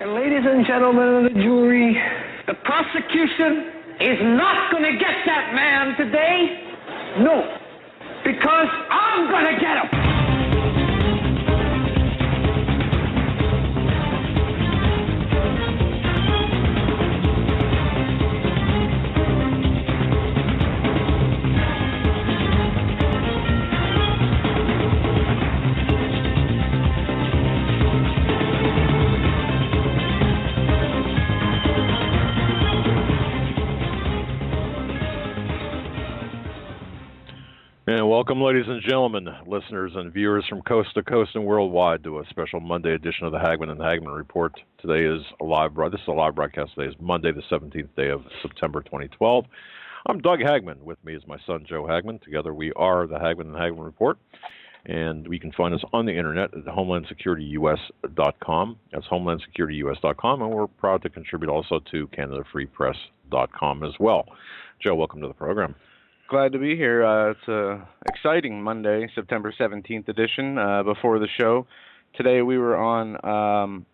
And ladies and gentlemen of the jury, the prosecution is not going to get that man today. No, because I'm going to get him. And welcome, ladies and gentlemen, listeners and viewers from coast to coast and worldwide to a special Monday edition of the Hagmann and Hagmann Report. Today is a live broadcast. This is a live broadcast. Today is Monday, the 17th day of September 2012. I'm Doug Hagmann. With me is my son, Joe Hagmann. Together we are the Hagmann and Hagmann Report. And we can find us on the internet at HomelandSecurityUS.com. That's HomelandSecurityUS.com. And we're proud to contribute also to CanadaFreePress.com as well. Joe, welcome to the program. Glad to be here. It's an exciting Monday, September 17th edition. Before the show, today we were on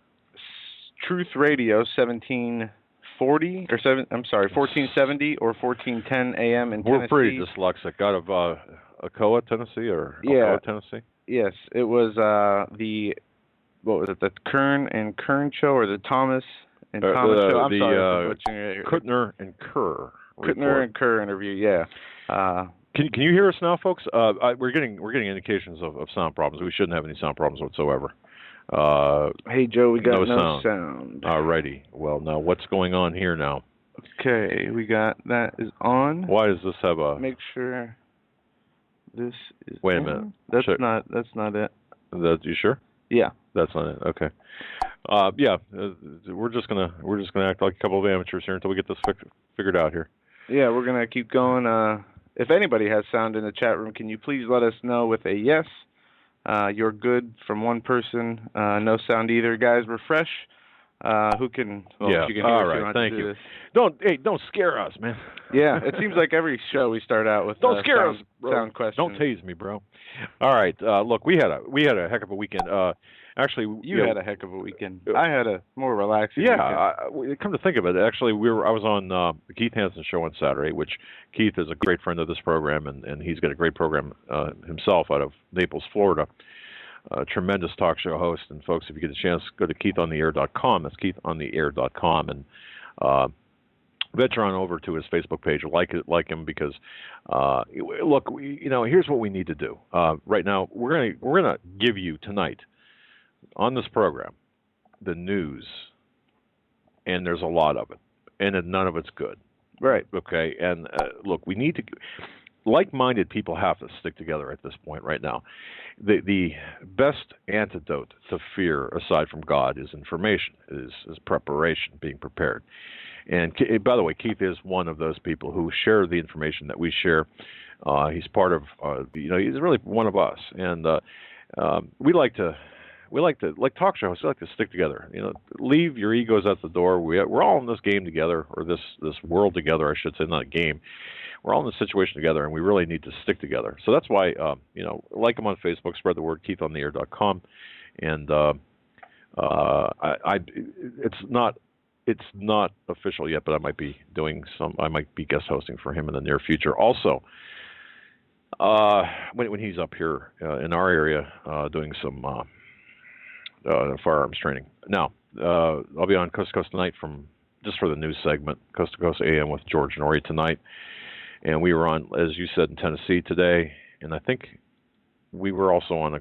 Truth Radio 1470 or 1410 a.m. in Tennessee. We're pretty dyslexic. Out of Ocoa, Tennessee, or Ocoa, Tennessee? Yes, it was the Kern and Kern show, or the Thomas and Thomas show. I'm sorry. Kuttner and Kerr. Kuttner and Kerr interview, yeah. Can you hear us now, folks? We're getting indications of sound problems. We shouldn't have any sound problems whatsoever. Hey, Joe, we got no sound. All righty. Well, now what's going on here now? Okay, we got that is on. Why does this have a? Make sure this is. Wait a minute. That's not it. You sure? Yeah. That's not it. Okay. We're just gonna act like a couple of amateurs here until we get this figured out here. Yeah, we're gonna keep going. If anybody has sound in the chat room, can you please let us know with a yes? You're good from one person. No sound either, guys. We're fresh. Who can? Well, yeah. You can all right. Thank you. Don't scare us, man. Yeah. It seems like every show we start out with don't scare us, bro. Sound questions. Don't tase me, bro. All right. Look, we had a heck of a weekend. Actually, you had a heck of a weekend. I had a more relaxing weekend. Come to think of it, actually, I was on the Keith Hansen show on Saturday, which Keith is a great friend of this program, and he's got a great program himself out of Naples, Florida. A tremendous talk show host. And folks, if you get a chance, go to KeithOnTheAir.com. That's KeithOnTheAir.com, and venture on over to his Facebook page. Like him, because look, here's what we need to do right now. We're gonna give you tonight on this program the news, and there's a lot of it, and none of it's good. Right. Okay. And look, we need to. Like-minded people have to stick together at this point right now. The best antidote to fear, aside from God, is information, is preparation, being prepared. And by the way, Keith is one of those people who share the information that we share. He's part of, he's really one of us. And like talk shows, we like to stick together. Leave your egos at the door. We're all in this game together, or this world together, I should say, not a game. We're all in this situation together, and we really need to stick together. So that's why, like him on Facebook, spread the word, KeithOnTheAir.com, and it's not official yet, but I might be guest hosting for him in the near future. Also, when he's up here in our area doing some firearms training. Now, I'll be on Coast to Coast tonight just for the news segment, Coast to Coast AM with George Norrie tonight. And we were on, as you said, in Tennessee today, and I think we were also on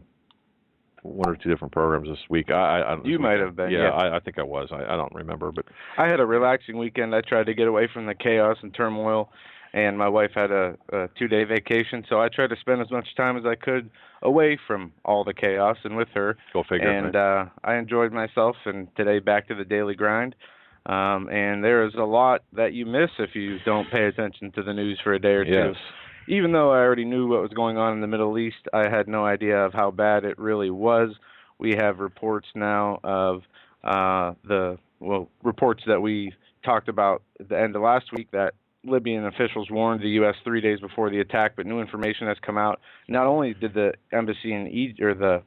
one or two different programs this week. You might have been. Yeah, I think I was. I don't remember, but I had a relaxing weekend. I tried to get away from the chaos and turmoil, and my wife had a 2-day vacation, so I tried to spend as much time as I could away from all the chaos and with her. Go figure. And I enjoyed myself, and today back to the daily grind. And there is a lot that you miss if you don't pay attention to the news for a day or two. Yes. Even though I already knew what was going on in the Middle East, I had no idea of how bad it really was. We have reports now of reports that we talked about at the end of last week that Libyan officials warned the U.S. 3 days before the attack, but new information has come out. Not only did the embassy in Egypt, or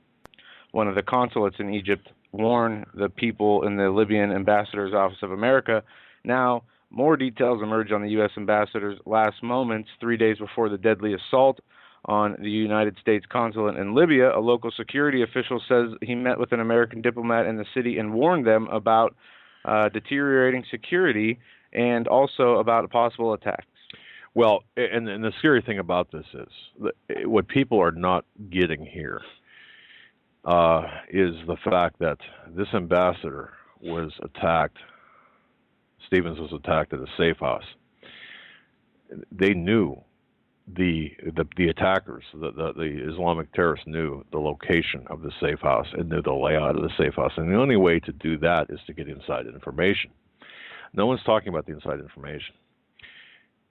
one of the consulates in Egypt, warn the people in the Libyan ambassador's office of America. Now, more details emerge on the U.S. ambassador's last moments, 3 days before the deadly assault on the United States consulate in Libya. A local security official says he met with an American diplomat in the city and warned them about deteriorating security and also about possible attacks. Well, and the scary thing about this is that what people are not getting here is the fact that this ambassador was attacked. Stevens was attacked at a safe house. They knew the attackers, the Islamic terrorists knew the location of the safe house and knew the layout of the safe house. And the only way to do that is to get inside information. No one's talking about the inside information.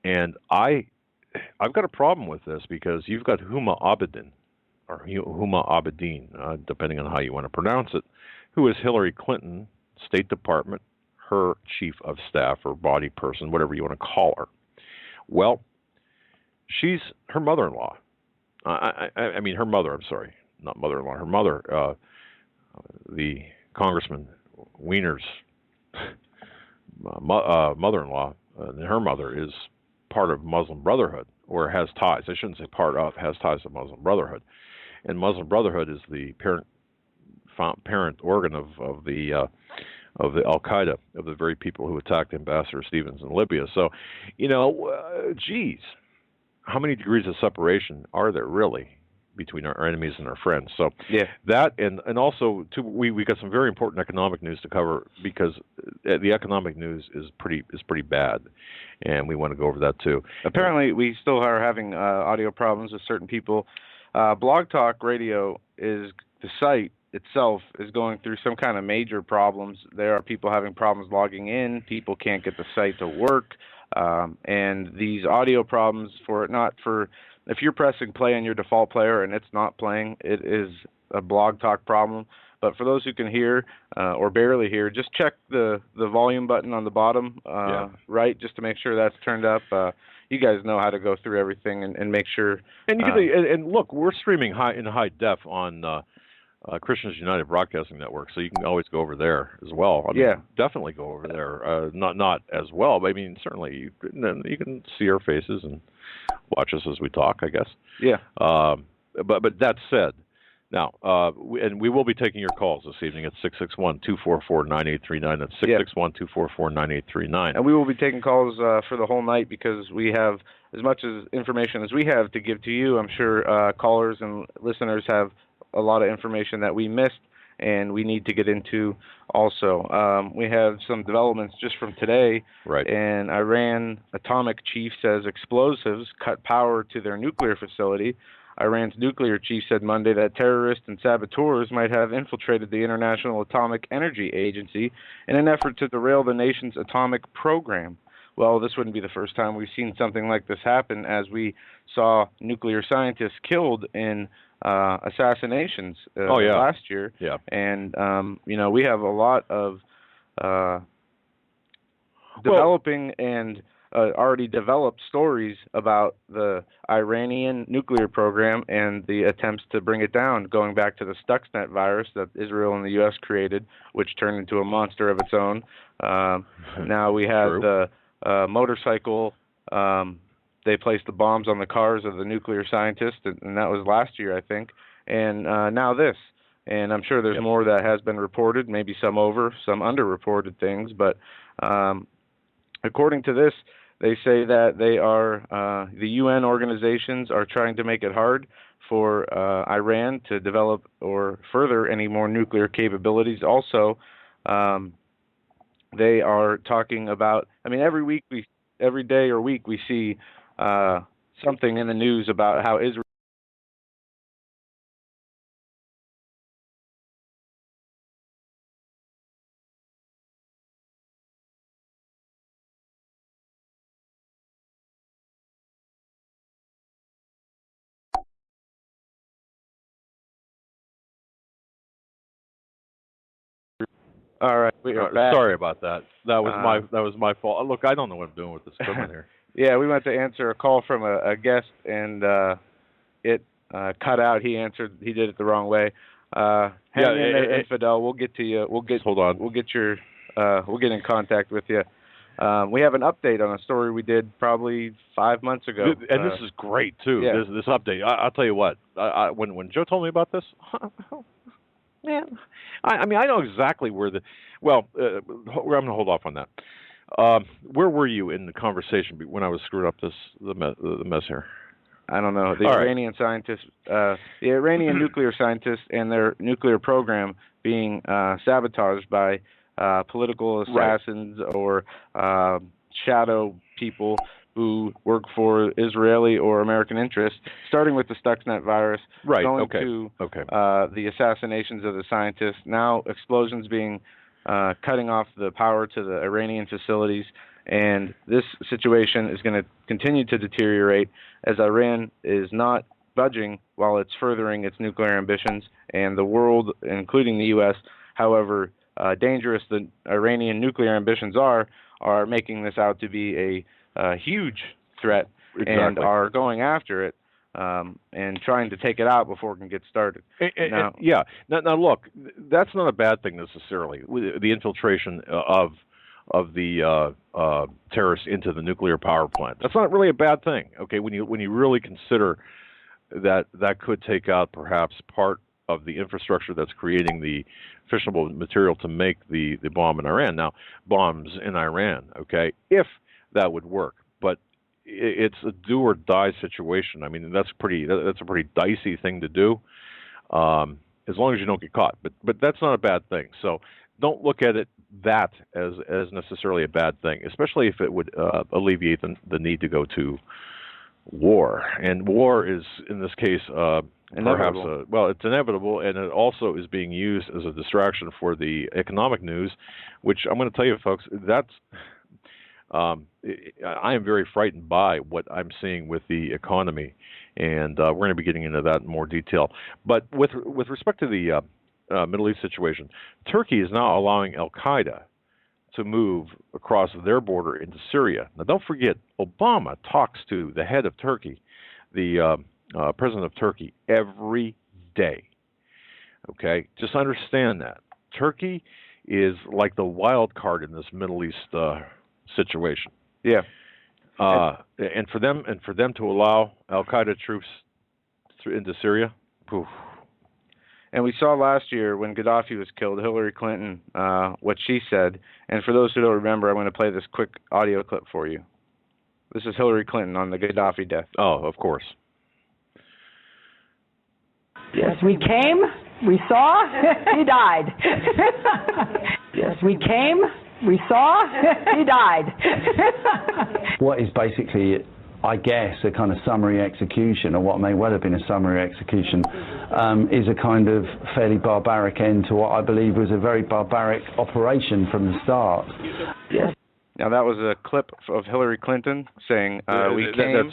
And I've got a problem with this because you've got Huma Abedin, or Huma Abedin, depending on how you want to pronounce it, who is Hillary Clinton, State Department, her chief of staff or body person, whatever you want to call her. Well, she's her mother-in-law. I mean, her mother, I'm sorry, not mother-in-law, her mother, the Congressman Wiener's mother-in-law, her mother is part of Muslim Brotherhood, or has ties. I shouldn't say part of, has ties to Muslim Brotherhood. And Muslim Brotherhood is the parent organ of the Al-Qaeda, of the very people who attacked Ambassador Stevens in Libya. So, geez, how many degrees of separation are there really between our enemies and our friends? So yeah, that and also too, we got some very important economic news to cover, because the economic news is pretty bad, and we want to go over that too. Apparently, we still are having audio problems with certain people. Blog Talk Radio is the site itself is going through some kind of major problems. There are people having problems logging in. People can't get the site to work, and these audio problems if you're pressing play on your default player and it's not playing, it is a Blog Talk problem. But for those who can hear or barely hear, just check the volume button on the bottom right, just to make sure that's turned up. You guys know how to go through everything and make sure. And you can, and look, we're streaming in high def on Christians United Broadcasting Network, so you can always go over there as well. I mean, definitely go over there. Not as well, but I mean, certainly you can see our faces and watch us as we talk, I guess. Yeah. But that said, now, and we will be taking your calls this evening at 661-244-9839. That's 661-244-9839. And we will be taking calls for the whole night, because we have as much as information as we have to give to you. I'm sure callers and listeners have a lot of information that we missed and we need to get into also. We have some developments just from today. Right. And Iran atomic chief says explosives cut power to their nuclear facility. Iran's nuclear chief said Monday that terrorists and saboteurs might have infiltrated the International Atomic Energy Agency in an effort to derail the nation's atomic program. Well, this wouldn't be the first time we've seen something like this happen, as we saw nuclear scientists killed in assassinations last year. Yeah. And, we have a lot of developing and already developed stories about the Iranian nuclear program and the attempts to bring it down, going back to the Stuxnet virus that Israel and the U.S. created, which turned into a monster of its own. Now we have the motorcycle. They placed the bombs on the cars of the nuclear scientists, and that was last year, I think. And now this. And I'm sure there's more that has been reported, maybe some underreported things. But according to this, they say that the UN organizations are trying to make it hard for Iran to develop or further any more nuclear capabilities. Also, they are talking about, every day or week we see something in the news about how Israel All right, we are back. Sorry about that. That was my fault. Look, I don't know what I'm doing with this equipment here. Yeah, we went to answer a call from a guest, and it cut out. He did it the wrong way. Hang in there, infidel. We'll get to you. Hold on. We'll get in contact with you. We have an update on a story we did probably 5 months ago. And this is great, too, this update. I'll tell you what, when Joe told me about this, man, I mean, I know exactly where I'm going to hold off on that. Where were you in the conversation when I was screwing up the mess here? I don't know. The Iranian scientists, the Iranian nuclear scientists and their nuclear program being sabotaged by political assassins or shadow people who work for Israeli or American interests, starting with the Stuxnet virus, going to the assassinations of the scientists, now explosions being cutting off the power to the Iranian facilities. And this situation is going to continue to deteriorate as Iran is not budging while it's furthering its nuclear ambitions. And the world, including the U.S., however dangerous the Iranian nuclear ambitions are making this out to be a huge threat and are going after it and trying to take it out before it can get started. Now, look, that's not a bad thing necessarily, the infiltration of the terrorists into the nuclear power plant. That's not really a bad thing, okay, when you really consider that could take out perhaps part of the infrastructure that's creating the fissionable material to make the bomb in Iran. Now, bombs in Iran, okay, if that would work, but it's a do or die situation. I mean, that's a pretty dicey thing to do, as long as you don't get caught. But that's not a bad thing. So don't look at it as necessarily a bad thing, especially if it would alleviate the need to go to war. And war is, in this case, perhaps it's inevitable, and it also is being used as a distraction for the economic news, which I'm going to tell you, folks, I am very frightened by what I'm seeing with the economy, and we're going to be getting into that in more detail. But with respect to the Middle East situation, Turkey is now allowing Al-Qaeda to move across their border into Syria. Now, don't forget, Obama talks to the head of Turkey, the president of Turkey, every day. Okay? Just understand that. Turkey is like the wild card in this Middle East situation. Yeah. And for them to allow Al-Qaeda troops into Syria, poof. And we saw last year when Gaddafi was killed, Hillary Clinton, what she said. And for those who don't remember, I'm going to play this quick audio clip for you. This is Hillary Clinton on the Gaddafi death. Oh, of course. Yes, we came, we saw, he died. Yes, we came, we saw, he died. What is basically, I guess, a kind of summary execution, or what may well have been a summary execution, is a kind of fairly barbaric end to what I believe was a very barbaric operation from the start. Yes. Now, that was a clip of Hillary Clinton saying, we came,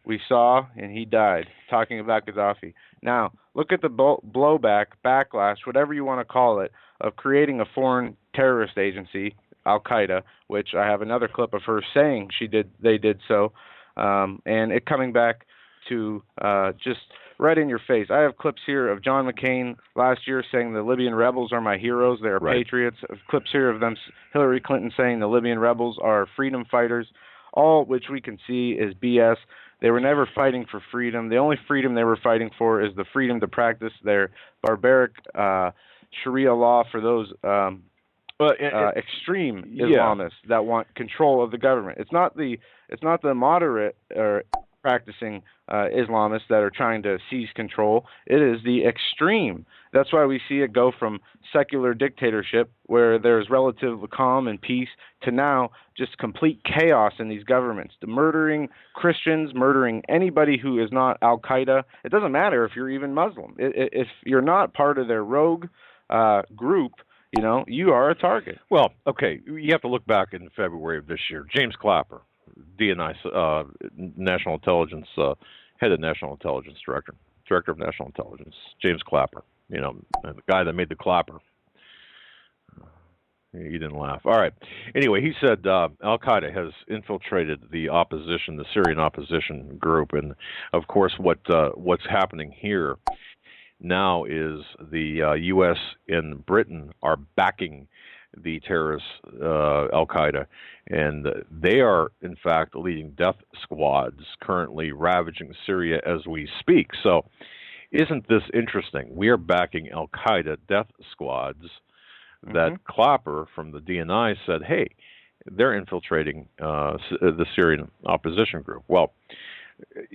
we saw, and he died, talking about Gaddafi. Now, look at the blowback, backlash, whatever you want to call it, of creating a foreign terrorist agency, Al-Qaeda, which I have another clip of her saying they did so, and it coming back to just right in your face. I have clips here of John McCain last year saying the Libyan rebels are my heroes, they are patriots. I have clips here of them, Hillary Clinton saying the Libyan rebels are freedom fighters, all which we can see is BS. They were never fighting for freedom. The only freedom they were fighting for is the freedom to practice their barbaric Sharia law for those extreme Islamists that want control of the government. It's not the moderate or practicing Islamists that are trying to seize control. It is the extreme. That's why we see it go from secular dictatorship, where there's relative calm and peace, to now just complete chaos in these governments. The murdering Christians, murdering anybody who is not Al-Qaeda. It doesn't matter if you're even Muslim. If you're not part of their rogue group, you are a target. Well, okay, you have to look back in February of this year. James Clapper, DNI, National Intelligence, head of National Intelligence, Director of National Intelligence, James Clapper, the guy that made the clapper. You didn't laugh. All right. Anyway, he said Al-Qaeda has infiltrated the opposition, the Syrian opposition group, and of course, what's happening here now is the U.S. and Britain are backing the terrorists, Al-Qaeda, and they are, in fact, leading death squads currently ravaging Syria as we speak. So isn't this interesting? We are backing Al-Qaeda death squads that Clapper from the DNI said, hey, they're infiltrating the Syrian opposition group. Well,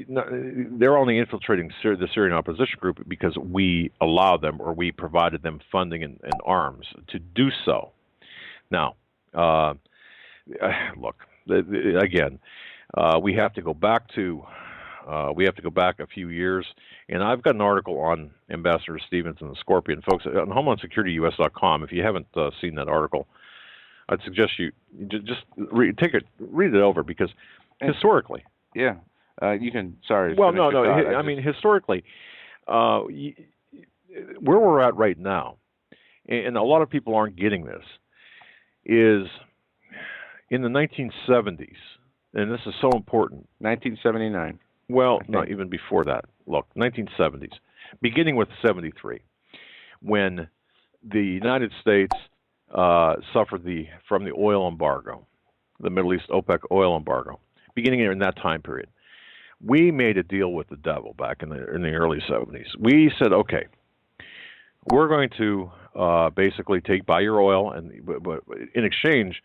they're only infiltrating the Syrian opposition group because we allowed them, or we provided them funding and arms to do so. Now, look, again, we have to go back a few years, and I've got an article on Ambassador Stevens and the Scorpion, folks, on HomelandSecurityUS.com. If you haven't seen that article, I'd suggest you just read it over, because historically, yeah, you can. Sorry. Well, no. I mean, historically, where we're at right now, and a lot of people aren't getting this, is in the 1970s, and this is so important. 1979. Well, no, even before that. Look, 1970s, beginning with 73, when the United States suffered from the oil embargo, the Middle East OPEC oil embargo, beginning in that time period. We made a deal with the devil back in the early 70s. We said, okay, we're going to basically buy your oil, but in exchange,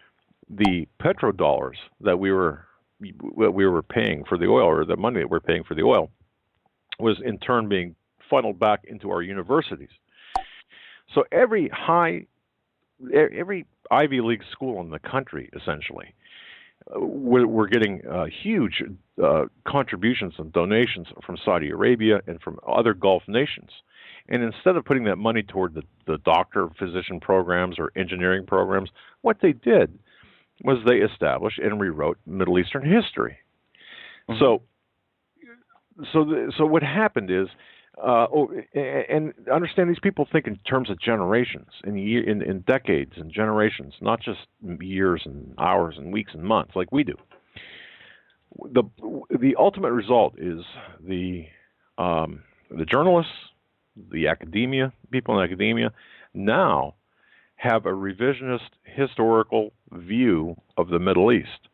the petrodollars that we were paying for the oil, or the money that we're paying for the oil, was in turn being funneled back into our universities. So every Ivy League school in the country, essentially, we're getting huge contributions and donations from Saudi Arabia and from other Gulf nations. And instead of putting that money toward the doctor, physician programs or engineering programs, what they did was they established and rewrote Middle Eastern history. So what happened is, and understand, these people think in terms of generations, in decades and generations, not just years and hours and weeks and months like we do. The ultimate result is the journalists, the academia, people in academia, now have a revisionist historical view of the Middle East.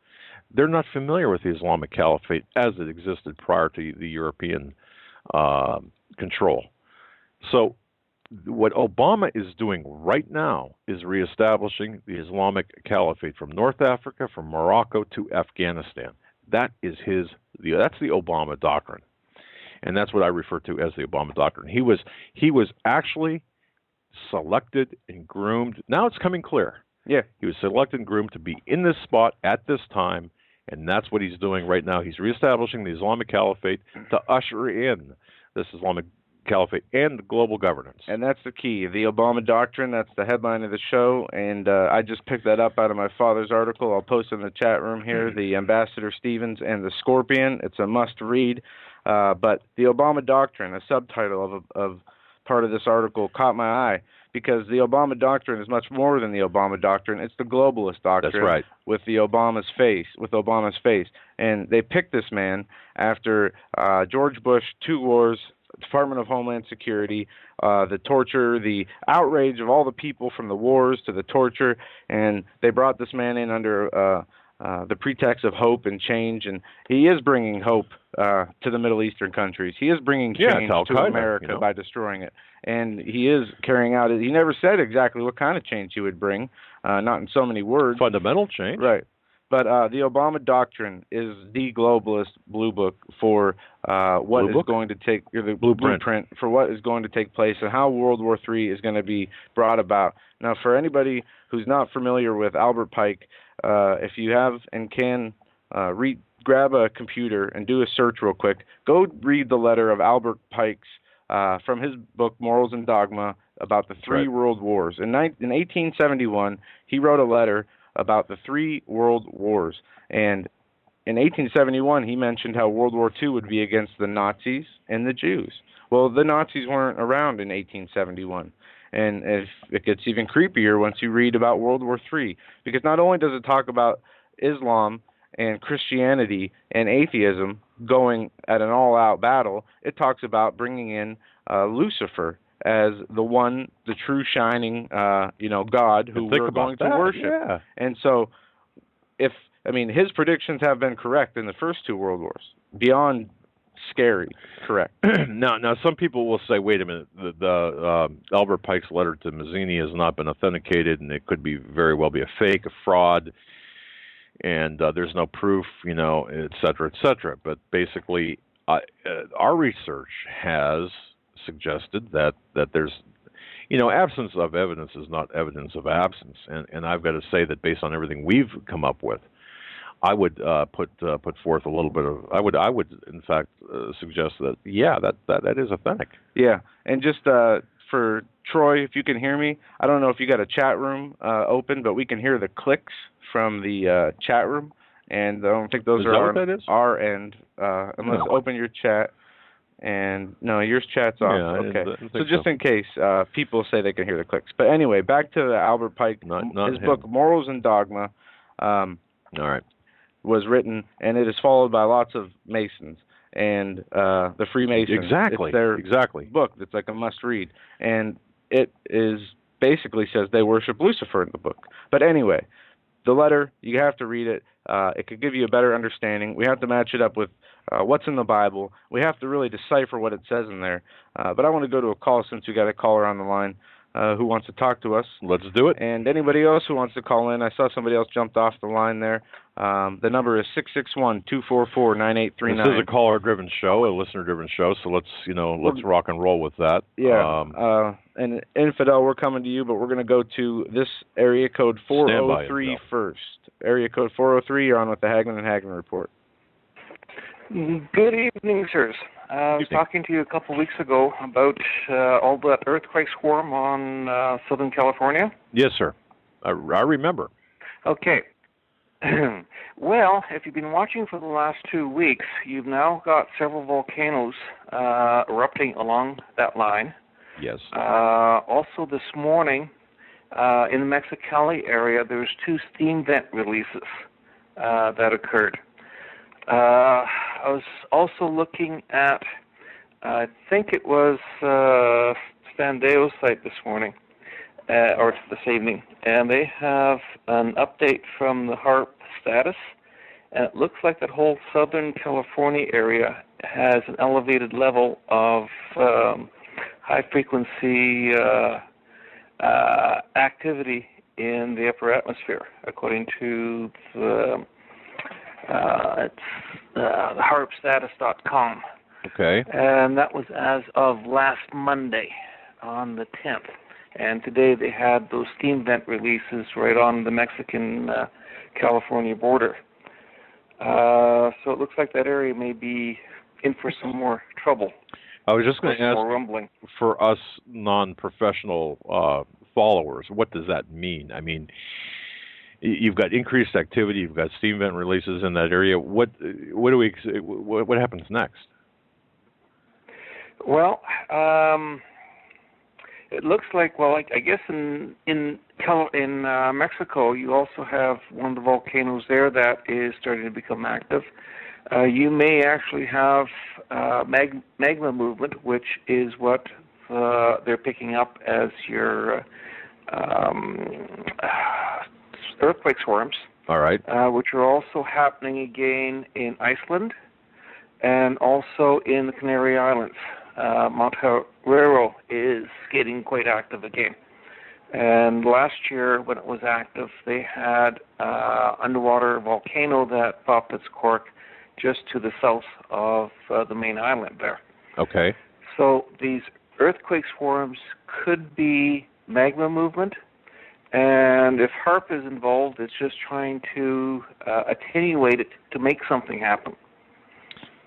They're not familiar with the Islamic Caliphate as it existed prior to the European control. So what Obama is doing right now is reestablishing the Islamic Caliphate from North Africa, from Morocco to Afghanistan. That's the Obama doctrine. And that's what I refer to as the Obama doctrine. He was actually selected and groomed. Now it's coming clear. Yeah. He was selected and groomed to be in this spot at this time, and that's what he's doing right now. He's reestablishing the Islamic Caliphate to usher in this Islamic Caliphate and global governance. And that's the key. The Obama doctrine, that's the headline of the show, and I just picked that up out of my father's article. I'll post it in the chat room here, the Ambassador Stevens and the Scorpion. It's a must-read. But the Obama doctrine, a subtitle of part of this article, caught my eye, because the Obama doctrine is much more than the Obama doctrine. It's the globalist doctrine. That's right. With Obama's face. And they picked this man after George Bush, 2 wars, Department of Homeland Security, the torture, the outrage of all the people from the wars to the torture, and they brought this man in under the pretext of hope and change, and he is bringing hope to the Middle Eastern countries. He is bringing change to America by destroying it, and he is carrying out it. He never said exactly what kind of change he would bring, not in so many words. Fundamental change. Right. But the Obama doctrine is the globalist blue book for what is going to take, or the blueprint for what is going to take place and how World War III is going to be brought about. Now, for anybody who's not familiar with Albert Pike, if you have and can grab a computer and do a search real quick, go read the letter of Albert Pike's from his book Morals and Dogma about the 3 world wars. In 1871, he wrote a letter about the 3 world wars. And in 1871, he mentioned how World War II would be against the Nazis and the Jews. Well, the Nazis weren't around in 1871. And it gets even creepier once you read about World War III, because not only does it talk about Islam and Christianity and atheism going at an all-out battle, it talks about bringing in Lucifer as the true shining, God who we're going to worship. Yeah. And so, his predictions have been correct in the first two world wars. Beyond scary, correct. Now, some people will say, wait a minute, the Albert Pike's letter to Mazzini has not been authenticated, and it could very well be a fake, a fraud, and there's no proof, et cetera, et cetera. But basically, our research has suggested that there's, absence of evidence is not evidence of absence, and I've got to say that based on everything we've come up with, I would put forth a little bit of. I would in fact suggest that that is authentic. Yeah, and just for Troy, if you can hear me, I don't know if you got a chat room open, but we can hear the clicks from the chat room, and I don't think those are on our end. Unless open your chat, and no, yours chat's off. Yeah, okay, so just in case people say they can hear the clicks. But anyway, back to Albert Pike. His book Morals and Dogma. All right. Was written, and it is followed by lots of Masons and the Freemasons. Exactly. It's their book that's like a must-read, and it is basically says they worship Lucifer in the book. But anyway, the letter, you have to read it. It could give you a better understanding. We have to match it up with what's in the Bible. We have to really decipher what it says in there. But I want to go to a call since we got a caller on the line who wants to talk to us. Let's do it. And anybody else who wants to call in, I saw somebody else jumped off the line there. The number is 661-244-9839. This is a caller-driven show, a listener-driven show, so let's rock and roll with that. Yeah. And Infidel, we're coming to you, but we're going to go to this area code 403 first. Area code 403, you're on with the Hagmann and Hagmann Report. Good evening, sirs. I was talking to you a couple of weeks ago about all that earthquake swarm on Southern California. Yes, sir. I remember. Okay. Well, if you've been watching for the last 2 weeks, you've now got several volcanoes erupting along that line. Yes. Also this morning, in the Mexicali area, there was 2 steam vent releases that occurred. I was also looking at, I think it was Standeo's site this morning, or this evening, and they have an update from the HAARP status, and it looks like that whole Southern California area has an elevated level of high-frequency activity in the upper atmosphere, according to the HAARPstatus.com. Okay. And that was as of last Monday on the 10th. And today they had those steam vent releases right on the Mexican-California border. So it looks like that area may be in for some more trouble. I was just going to ask, more rumbling. For us non-professional followers, what does that mean? I mean, you've got increased activity, you've got steam vent releases in that area. What happens next? Well, it looks like, I guess in Mexico, you also have one of the volcanoes there that is starting to become active. You may actually have magma movement, which is what they're picking up as your earthquake swarms. All right. Which are also happening again in Iceland and also in the Canary Islands. Mount Herrero is getting quite active again. And last year, when it was active, they had underwater volcano that popped its cork just to the south of the main island there. Okay. So these earthquake swarms could be magma movement, and if HAARP is involved, it's just trying to attenuate it to make something happen.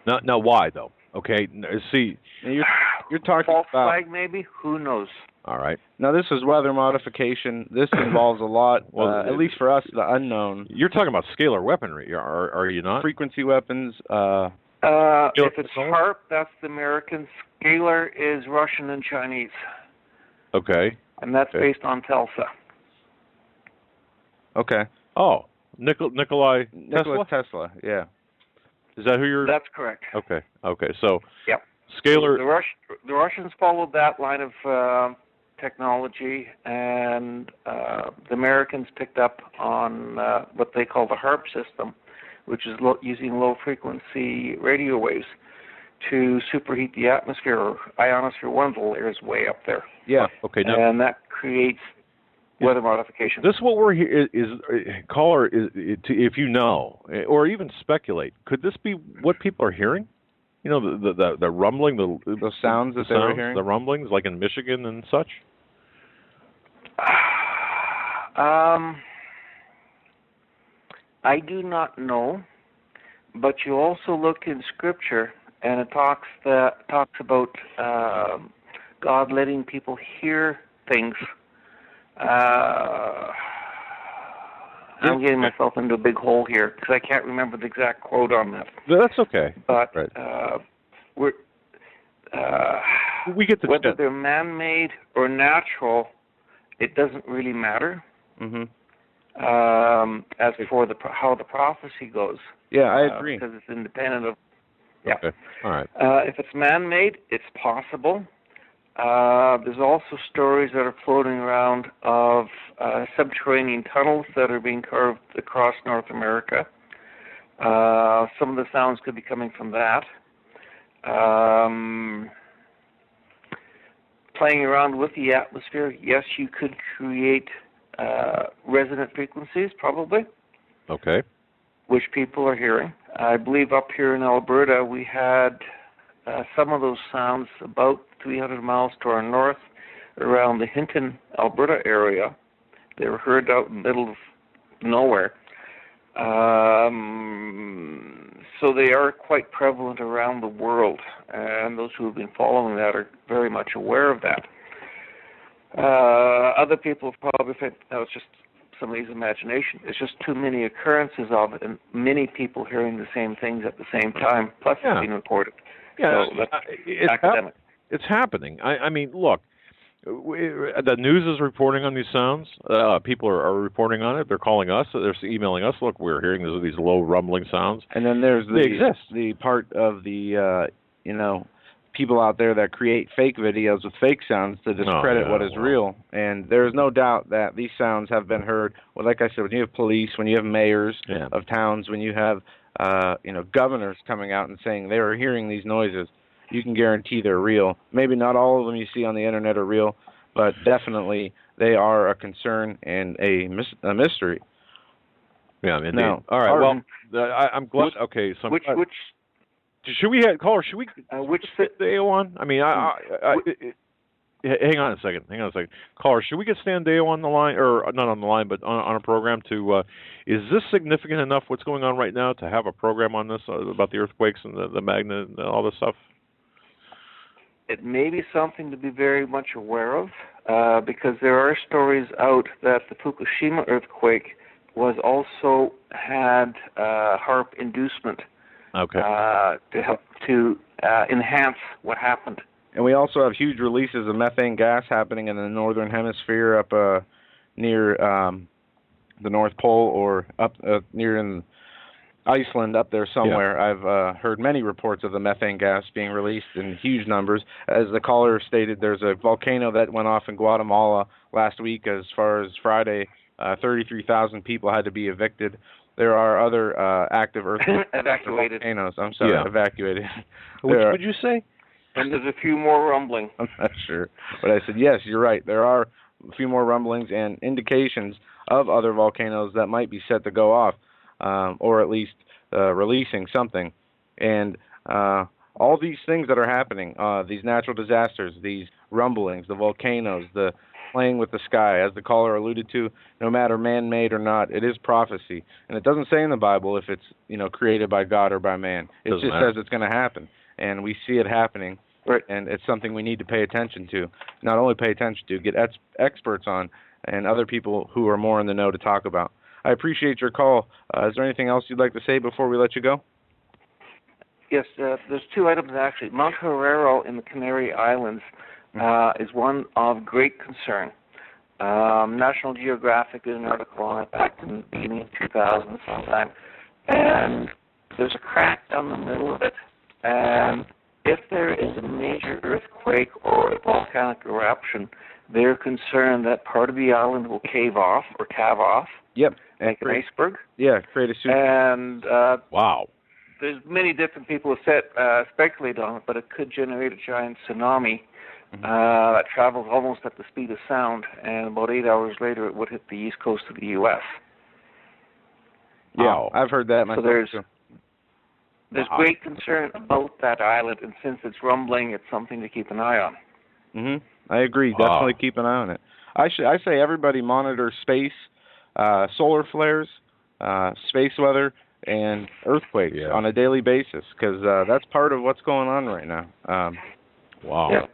Now why, though? Okay, see, you're talking false about flag, maybe? Who knows? All right. Now this is weather modification. This involves a lot, at least for us, the unknown. You're talking about scalar weaponry, are you not? Frequency weapons. If it's HAARP, that's the American. Scalar is Russian and Chinese. Okay. And that's based on Telsa. Okay. Oh, Nikolai Tesla. Yeah. Is that who you're? That's correct. Okay. So. Yep. Scalar. The Russians followed that line of technology, and the Americans picked up on what they call the HARP system, which is using low-frequency radio waves to superheat the atmosphere or ionosphere, one of the layers way up there. Yeah. Okay. Now, and that creates weather modification. This is what we're here is caller is if you know or even speculate. Could this be what people are hearing? You know, the rumbling, the sounds that they were hearing, the rumblings, like in Michigan and such. I do not know, but you also look in Scripture, and it talks about God letting people hear things. I'm getting myself into a big hole here because I can't remember the exact quote on that. That's okay. But right. We get whether they're man-made or natural, it doesn't really matter. Mm-hmm. As for how the prophecy goes. Yeah, I agree. Because it's independent of. Yeah. Okay. All right. If it's man-made, it's possible. There's also stories that are floating around of subterranean tunnels that are being carved across North America. Some of the sounds could be coming from that. Playing around with the atmosphere, yes, you could create resonant frequencies, probably. Okay. Which people are hearing. I believe up here in Alberta we had some of those sounds about 300 miles to our north around the Hinton, Alberta area. They were heard out in the middle of nowhere. So they are quite prevalent around the world, and those who have been following that are very much aware of that. Other people have probably think, no, it's just somebody's imagination. It's just too many occurrences of it, and many people hearing the same things at the same time, plus it's being recorded. Yeah, so that's academic. It's happening. I mean, look, the news is reporting on these sounds. People are reporting on it. They're calling us. They're emailing us. Look, we're hearing these low rumbling sounds. And then there's they exist. The part of the people out there that create fake videos with fake sounds to discredit what is real. And there's no doubt that these sounds have been heard. Well, like I said, when you have police, when you have mayors of towns, when you have governors coming out and saying they are hearing these noises, you can guarantee they're real. Maybe not all of them you see on the internet are real, but definitely they are a concern and a mystery. Yeah, indeed. No. All right. Well, I'm glad. Okay. So which should we have caller? Should we which the AO1? I mean, hang on a second. Caller, should we get Stan Deo on the line, or not on the line, but on a program to? Is this significant enough? What's going on right now to have a program on this about the earthquakes and the magnet and all this stuff? It may be something to be very much aware of, because there are stories out that the Fukushima earthquake was also had HARP inducement. Okay. To help to enhance what happened. And we also have huge releases of methane gas happening in the northern hemisphere up near the North Pole, or up near in Iceland up there somewhere. Yeah. I've heard many reports of the methane gas being released in huge numbers. As the caller stated, there's a volcano that went off in Guatemala last week. As far as Friday, 33,000 people had to be evicted. There are other active evacuated volcanoes. I'm sorry, evacuated. Which would you say? And there's a few more rumbling. I'm not sure. But I said, yes, you're right. There are a few more rumblings and indications of other volcanoes that might be set to go off, or at least releasing something. And all these things that are happening, these natural disasters, these rumblings, the volcanoes, the playing with the sky, as the caller alluded to, no matter man-made or not, it is prophecy. And it doesn't say in the Bible if it's, created by God or by man. It just says it's going to happen. And we see it happening, and it's something we need to pay attention to. Not only pay attention to, get experts on, and other people who are more in the know to talk about. I appreciate your call. Is there anything else you'd like to say before we let you go? Yes, there's two items actually. Mount Herrero in the Canary Islands is one of great concern. National Geographic did an article on it back in the beginning of 2000 sometime, and there's a crack down the middle of it, and if there is a major earthquake or a volcanic eruption, they're concerned that part of the island will cave off or calve off. Yep. Like an iceberg. Yeah, create a super. And wow. There's many different people who speculate on it, but it could generate a giant tsunami that travels almost at the speed of sound, and about 8 hours later it would hit the east coast of the U.S. Yeah, wow. I've heard that myself. So there's great concern about that island, and since it's rumbling, it's something to keep an eye on. I agree. Wow. Definitely keep an eye on it. I say everybody monitor space, solar flares, space weather, and earthquakes on a daily basis, because that's part of what's going on right now. Wow. Yeah.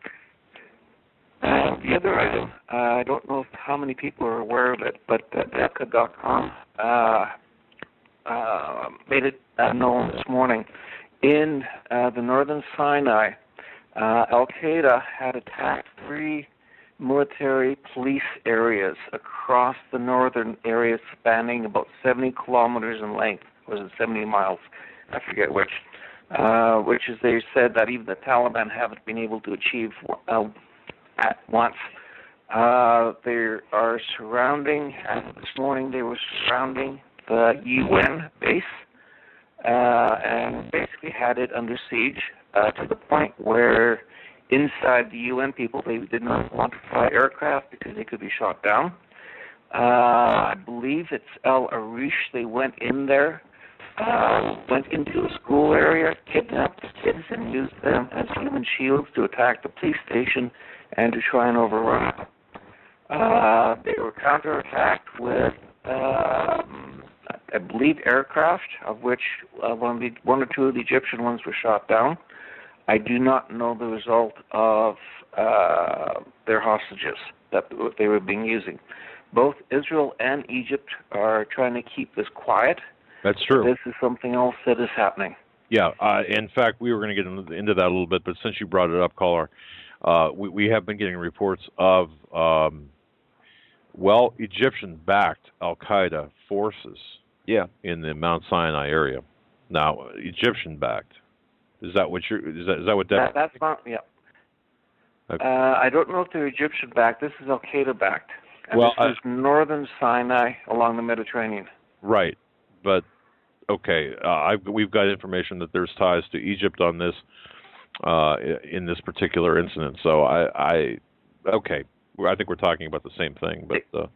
The other item, I don't know how many people are aware of it, but Decca.com made it known this morning. In the northern Sinai, Al-Qaeda had attacked 3 military police areas across the northern area, spanning about 70 kilometers in length. Was it 70 miles? I forget which. Which is, they said that even the Taliban haven't been able to achieve at once. They are surrounding, this morning they were surrounding the UN base and basically had it under siege to the point where inside the UN people, they did not want to fly aircraft because they could be shot down. I believe it's El Arish. They went in there, went into a school area, kidnapped the kids, and used them as human shields to attack the police station and to try and overrun it. They were counterattacked with, I believe, aircraft, of which one or two of the Egyptian ones were shot down. I do not know the result of their hostages that they were being using. Both Israel and Egypt are trying to keep this quiet. That's true. This is something else that is happening. Yeah. In fact, we were going to get into that a little bit, but since you brought it up, caller, we have been getting reports of, Egyptian-backed Al-Qaeda forces in the Mount Sinai area. Now, Egyptian-backed. Is that what you're? Is that what that? That's not. Yeah. Okay. I don't know if they're Egyptian-backed. This is Al-Qaeda-backed. And well, this is northern Sinai along the Mediterranean. Right, but okay. We've got information that there's ties to Egypt on this in this particular incident. So I think we're talking about the same thing, but.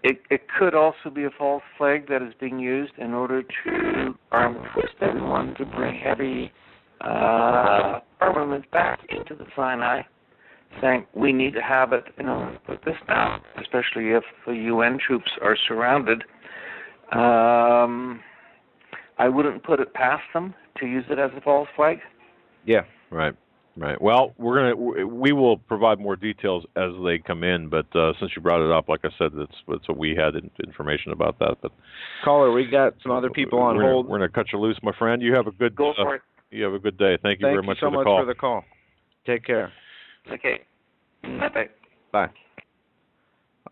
It could also be a false flag that is being used in order to arm and twist everyone to bring heavy armaments back into the Sinai, saying we need to have it in order to put this down, especially if the UN troops are surrounded. I wouldn't put it past them to use it as a false flag. Yeah, right. Right. Well, we will provide more details as they come in, but since you brought it up, like I said, that's what we had information about that. But caller, we got some other people on hold. We're going to cut you loose, my friend. You have a good go for it. You have a good day. Thank you very much for the call. Thank you so much for the call. Take care. Okay. Bye. Bye.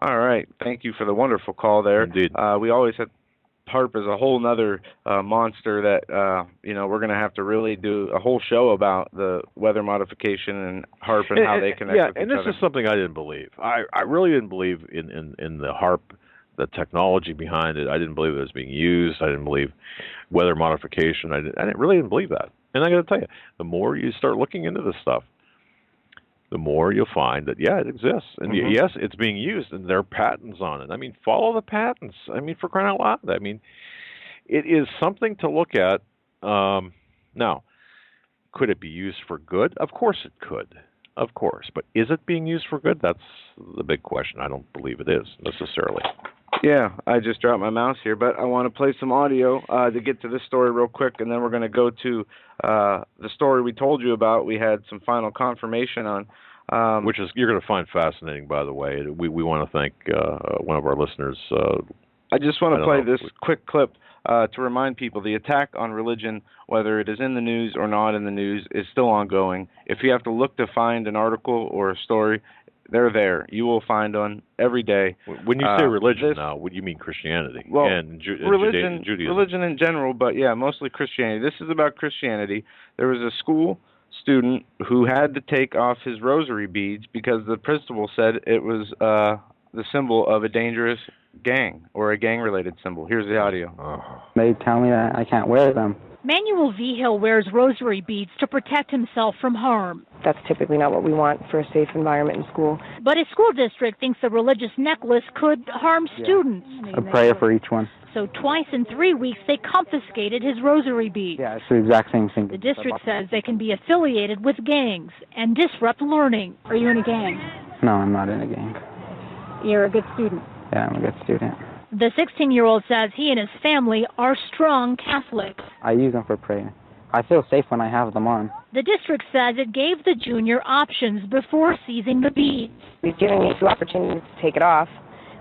All right. Thank you for the wonderful call there. Indeed. We always had HAARP is a whole nother monster that we're going to have to really do a whole show about the weather modification and HAARP and how they connect with each other. And this is something I didn't believe. I really didn't believe in the HAARP, the technology behind it. I didn't believe it was being used. I didn't believe weather modification. I really didn't believe that. And I got to tell you, the more you start looking into this stuff, the more you'll find that, it exists. And yes, it's being used, and there are patents on it. I mean, follow the patents. I mean, for crying out loud. I mean, it is something to look at. Now, could it be used for good? Of course it could. Of course. But is it being used for good? That's the big question. I don't believe it is, necessarily. Yeah, I just dropped my mouse here, but I want to play some audio to get to this story real quick, and then we're going to go to the story we told you about. We had some final confirmation on. Which is you're going to find fascinating, by the way. We want to thank one of our listeners. I just want to play this quick clip to remind people the attack on religion, whether it is in the news or not in the news, is still ongoing. If you have to look to find an article or a story, they're there. You will find them every day. When you say religion now, what do you mean Christianity? Well, and religion, Judaism. religion in general, but yeah, mostly Christianity. This is about Christianity. There was a school student who had to take off his rosary beads because the principal said it was the symbol of a dangerous gang or a gang-related symbol. Here's the audio. They tell me that I can't wear them. Manuel Vigil wears rosary beads to protect himself from harm. That's typically not what we want for a safe environment in school. But his school district thinks the religious necklace could harm students. A prayer for each one. So twice in 3 weeks, they confiscated his rosary beads. Yeah, it's the exact same thing. The district says they can be affiliated with gangs and disrupt learning. Are you in a gang? No, I'm not in a gang. You're a good student. Yeah, I'm a good student. The 16-year-old says he and his family are strong Catholics. I use them for prayer. I feel safe when I have them on. The district says it gave the junior options before seizing the beads. We've given you 2 opportunities to take it off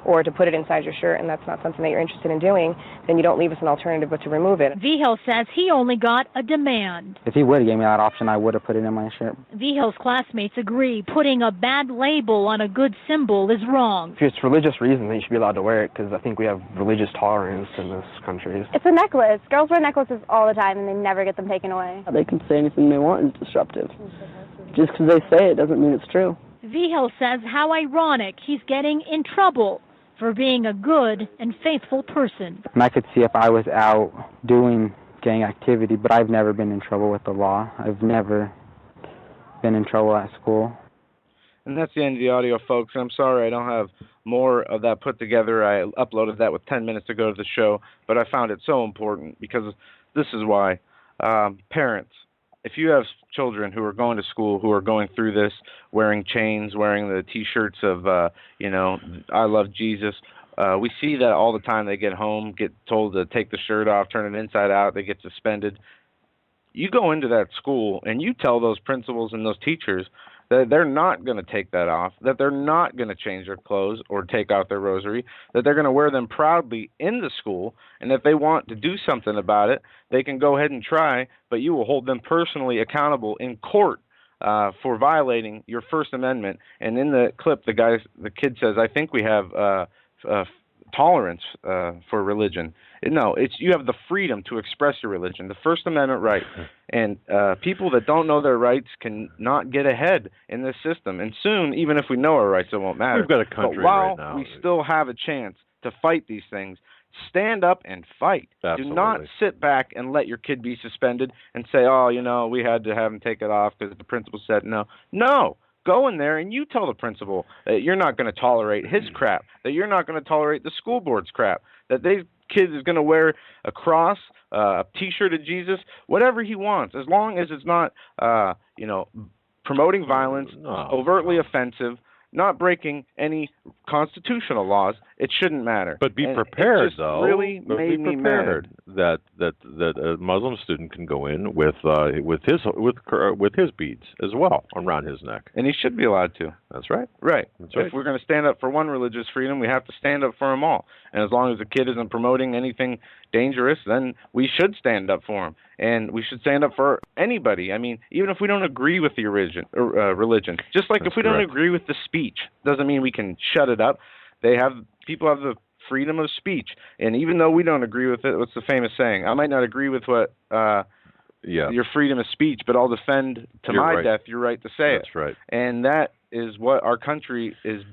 or to put it inside your shirt, and that's not something that you're interested in doing, then you don't leave us an alternative but to remove it. Vigil says he only got a demand. If he would have gave me that option, I would have put it in my shirt. Vigil's classmates agree putting a bad label on a good symbol is wrong. If it's religious reason, then you should be allowed to wear it, because I think we have religious tolerance in this country. It's a necklace. Girls wear necklaces all the time, and they never get them taken away. They can say anything they want and it's disruptive. Just because they say it doesn't mean it's true. Vigil says how ironic he's getting in trouble for being a good and faithful person. And I could see if I was out doing gang activity, but I've never been in trouble with the law. I've never been in trouble at school. And that's the end of the audio, folks. I'm sorry I don't have more of that put together. I uploaded that with 10 minutes to go to the show, but I found it so important because this is why. Parents, if you have children who are going to school, who are going through this, wearing chains, wearing the T-shirts of, I love Jesus, we see that all the time. They get home, get told to take the shirt off, turn it inside out, they get suspended. You go into that school and you tell those principals and those teachers that they're not going to take that off, that they're not going to change their clothes or take out their rosary, that they're going to wear them proudly in the school, and if they want to do something about it, they can go ahead and try, but you will hold them personally accountable in court for violating your First Amendment. And in the clip, the kid says, I think we have tolerance for religion. No, you have the freedom to express your religion, the First Amendment right. And people that don't know their rights can not get ahead in this system. And soon, even if we know our rights, it won't matter. We've got a country but while right now. We still have a chance to fight these things. Stand up and fight. Absolutely. Do not sit back and let your kid be suspended and say, oh, we had to have him take it off because the principal said no. No. Go in there and you tell the principal that you're not going to tolerate his crap, that you're not going to tolerate the school board's crap, that these kids is going to wear a cross, a T-shirt of Jesus, whatever he wants, as long as it's not, promoting violence, overtly offensive, not breaking any constitutional laws. It shouldn't matter. But be prepared, though. Really made me mad that a Muslim student can go in with his beads as well around his neck, and he should be allowed to. That's right. Right. That's right. If we're going to stand up for one religious freedom, we have to stand up for them all. And as long as the kid isn't promoting anything dangerous, then we should stand up for him. And we should stand up for anybody. I mean, even if we don't agree with the religion, just like if we don't agree with the speech, doesn't mean we can shut it up. People have the freedom of speech, and even though we don't agree with it, what's the famous saying? I might not agree with what your freedom of speech, but I'll defend to my death your right to say it. That's right. And that is what our country is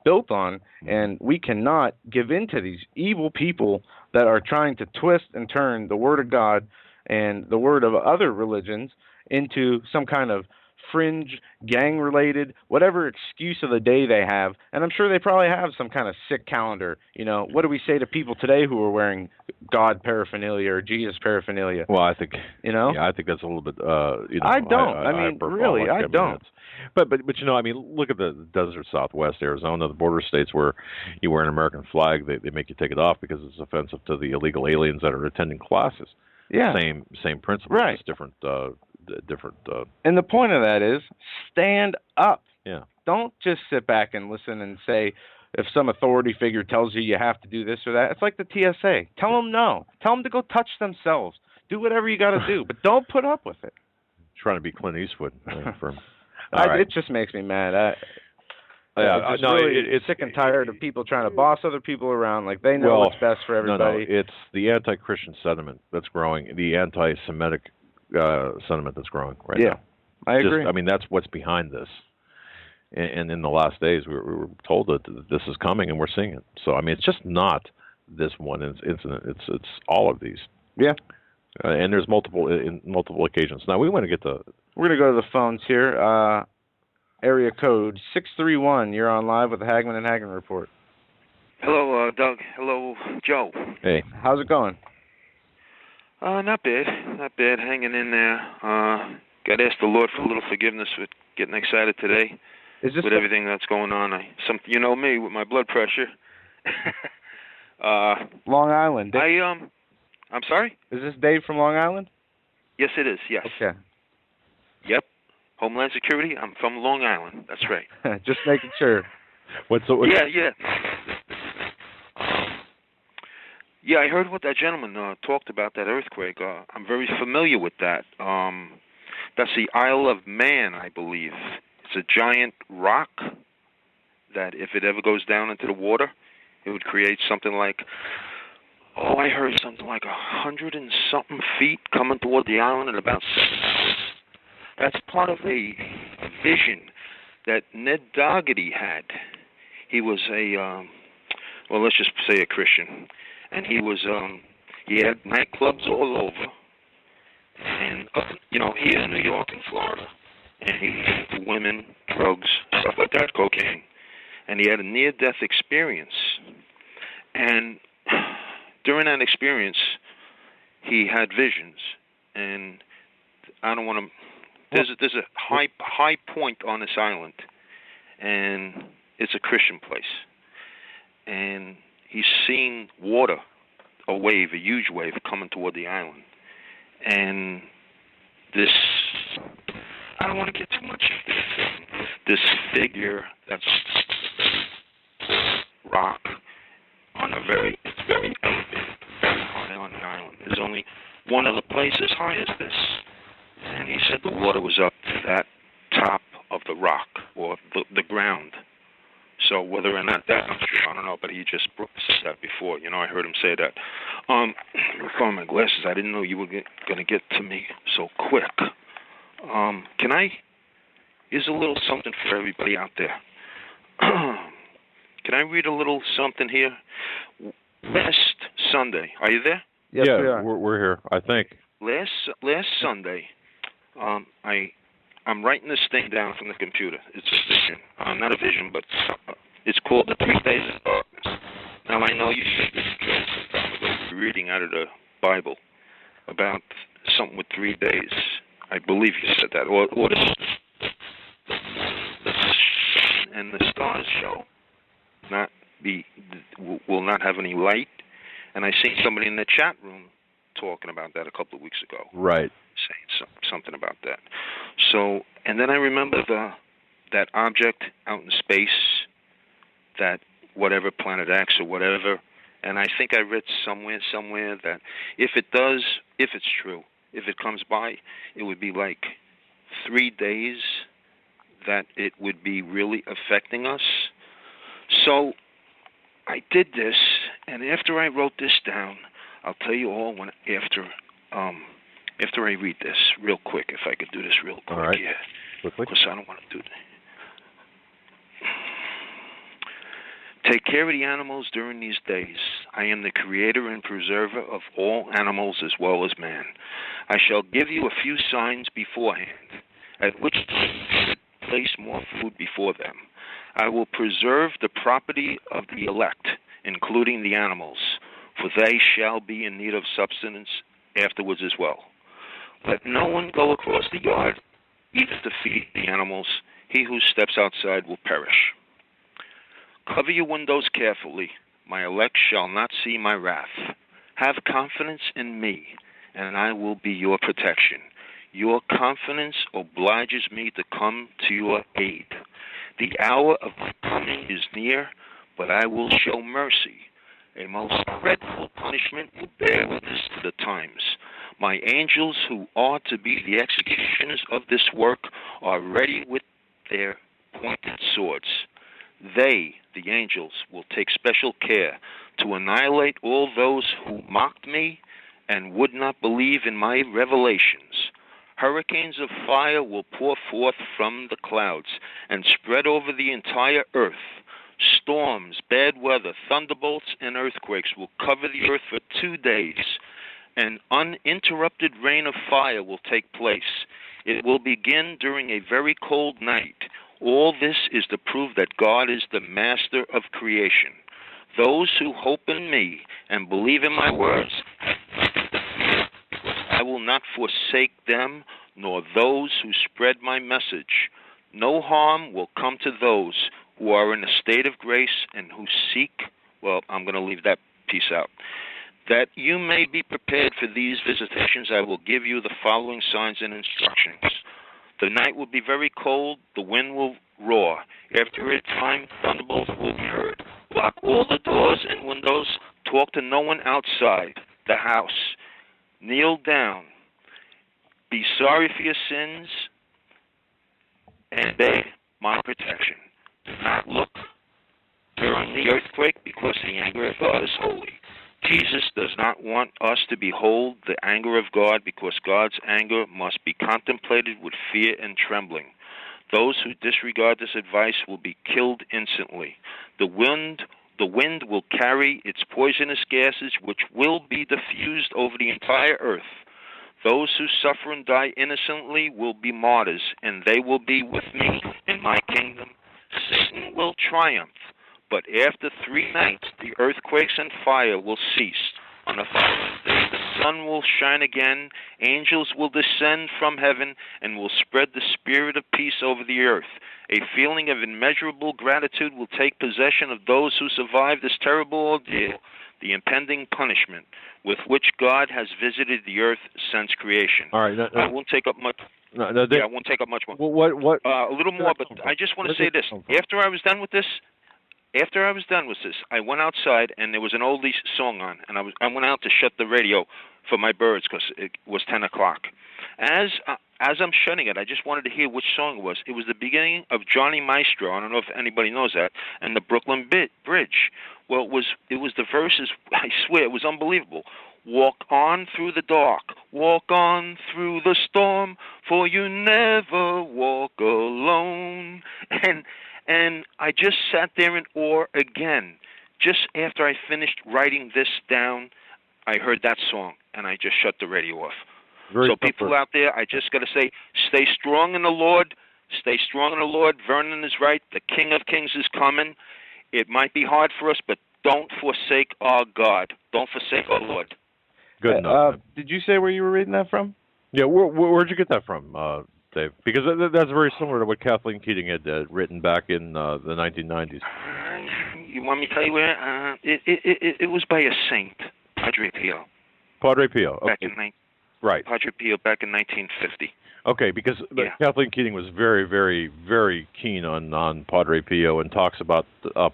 built on, and we cannot give in to these evil people that are trying to twist and turn the word of God and the word of other religions into some kind of fringe, gang-related, whatever excuse of the day they have. And I'm sure they probably have some kind of sick calendar. What do we say to people today who are wearing God paraphernalia or Jesus paraphernalia? Well, I think, Yeah, I think that's a little bit, I don't. Really, I don't. But look at the desert Southwest Arizona, the border states where you wear an American flag, they make you take it off because it's offensive to the illegal aliens that are attending classes. Yeah. Same principle. Right. Just different. And the point of that is stand up. Yeah. Don't just sit back and listen and say, if some authority figure tells you have to do this or that, it's like the TSA. Tell them no. Tell them to go touch themselves. Do whatever you got to do, but don't put up with it. Trying to be Clint Eastwood. Right. It just makes me mad. It's really sick and tired of people trying to boss other people around. Like, they know what's best for everybody. No, it's the anti-Christian sentiment that's growing, the anti-Semitic sentiment that's growing right now. I agree. I mean, that's what's behind this. And in the last days, we were told that this is coming, and we're seeing it. So, I mean, it's just not this one incident. It's all of these. Yeah. And there's multiple occasions. Now, we're going to go to the phones here. Area code 631. You're on live with the Hagmann and Hagmann Report. Hello, Doug. Hello, Joe. Hey. How's it going? Not bad. Not bad. Hanging in there. Got to ask the Lord for a little forgiveness with getting excited today. With everything that's going on. You know me with my blood pressure. Long Island. Dave? I'm sorry? Is this Dave from Long Island? Yes, it is. Yes. Okay. Yep. Homeland Security. I'm from Long Island. That's right. Just making sure. Yeah. Yeah, I heard what that gentleman talked about, that earthquake. I'm very familiar with that. That's the Isle of Man, I believe. It's a giant rock that if it ever goes down into the water, it would create something like, I heard something like 100 and something feet coming toward the island in about 7 hours. That's part of a vision that Ned Dougherty had. He was let's just say a Christian. And he had nightclubs all over. And, here in New York and Florida. And he was into women, drugs, stuff like that, cocaine. And he had a near-death experience. And during that experience, he had visions. And I don't want to... There's a high point on this island, and it's a Christian place. And he's seen water, a huge wave, coming toward the island. And this... I don't want to get too much into this figure that's rock on it's very elevated, very high on the island. There's only one other place as high as this. And he said the water was up to that top of the rock or the ground. So whether or not that, I'm sure, I don't know, but he just said that before. I heard him say that. I found my glasses. I didn't know you were going to get to me so quick. Here's a little something for everybody out there. Can I read a little something here? Last Sunday, are you there? Yes, we are. We're here, I think. Last Sunday, I'm writing this thing down from the computer. It's a vision. Not a vision, but it's called The 3 Days of Darkness. Now, I know you said this reading out of the Bible about something with 3 days. I believe you said that. Or the sun and the stars show will not have any light. And I seen somebody in the chat room talking about that a couple of weeks ago. Right. Saying something about that. So, and then I remember that object out in space, that whatever Planet X or whatever, and I think I read somewhere that if it's true, if it comes by, it would be like 3 days that it would be really affecting us. So I did this, and after I wrote this down, I'll tell you all after I read this real quick, if I could do this real quick. All right. Yeah. Quickly. Because I don't want to do that. Take care of the animals during these days. I am the creator and preserver of all animals as well as man. I shall give you a few signs beforehand, at which time you should place more food before them. I will preserve the property of the elect, including the animals, for they shall be in need of subsistence afterwards as well. Let no one go across the yard, either to feed the animals. He who steps outside will perish. Cover your windows carefully. My elect shall not see my wrath. Have confidence in me, and I will be your protection. Your confidence obliges me to come to your aid. The hour of my coming is near, but I will show mercy. A most dreadful punishment will bear witness to the times. My angels, who are to be the executioners of this work, are ready with their pointed swords. They, the angels, will take special care to annihilate all those who mocked me and would not believe in my revelations. Hurricanes of fire will pour forth from the clouds and spread over the entire earth. Storms, bad weather, thunderbolts, and earthquakes will cover the earth for 2 days. An uninterrupted rain of fire will take place. It will begin during a very cold night. All this is to prove that God is the master of creation. Those who hope in me and believe in my words, I will not forsake them, nor those who spread my message. No harm will come to those who are in a state of grace and who seek, well, I'm going to leave that piece out. That you may be prepared for these visitations, I will give you the following signs and instructions. The night will be very cold, the wind will roar. After a time, thunderbolts will be heard. Lock all the doors and windows. Talk to no one outside the house. Kneel down. Be sorry for your sins and beg my protection. Do not look during the earthquake because the anger of God is holy. Jesus does not want us to behold the anger of God because God's anger must be contemplated with fear and trembling. Those who disregard this advice will be killed instantly. The wind will carry its poisonous gases, which will be diffused over the entire earth. Those who suffer and die innocently will be martyrs, and they will be with me in my kingdom. Satan will triumph, but after 3 nights the earthquakes and fire will cease. On the following day the sun will shine again, angels will descend from heaven, and will spread the spirit of peace over the earth. A feeling of immeasurable gratitude will take possession of those who survive this terrible ordeal, the impending punishment with which God has visited the earth since creation. All right, I won't take up much. I won't take up much more. What? A little more, but I just want to say this. After I was done with this, I went outside and there was an oldies song on, and I went out to shut the radio for my birds because it was 10 o'clock. As I'm shutting it, I just wanted to hear which song it was. It was the beginning of Johnny Maestro. I don't know if anybody knows that, and the Brooklyn Bridge. Well, it was the verses. I swear, it was unbelievable. Walk on through the dark, walk on through the storm, for you never walk alone. And I just sat there in awe again. Just after I finished writing this down, I heard that song, and I just shut the radio off. So people out there, I just got to say, stay strong in the Lord. Stay strong in the Lord. Vernon is right. The King of Kings is coming. It might be hard for us, but don't forsake our God. Don't forsake our Lord. Good enough. Did you say where you were reading that from? Yeah, where'd you get that from, Dave? Because that's very similar to what Kathleen Keating had written back in the 1990s. You want me to tell you where? It was by a saint, Padre Pio. Padre Pio. Okay. Right. Padre Pio back in 1950. Okay, because Kathleen Keating was very, very, very keen on Padre Pio and talks about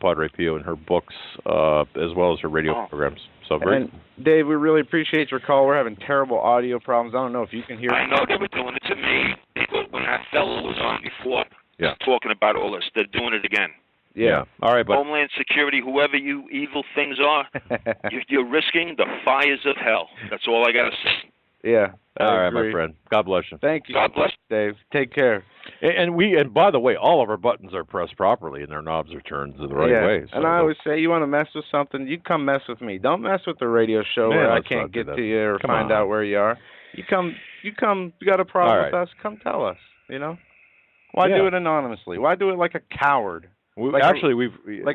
Padre Pio in her books as well as her radio programs. So very. And Dave, we really appreciate your call. We're having terrible audio problems. I don't know if you can hear. I know they were doing it to me because when that fellow was on before, talking about all this, they're doing it again. Yeah. All right, but Homeland Security, whoever you evil things are, you're risking the fires of hell. That's all I got to say. Yeah. All right, my friend. God bless you. Thank you. God bless Dave. Take care. And by the way, all of our buttons are pressed properly and their knobs are turned the right way. So and I always say, you want to mess with something, you come mess with me. Don't mess with the radio show where I can't get to you or find out where you are. You got a problem with us, come tell us, you know? Why do it anonymously? Why do it like a coward? We've like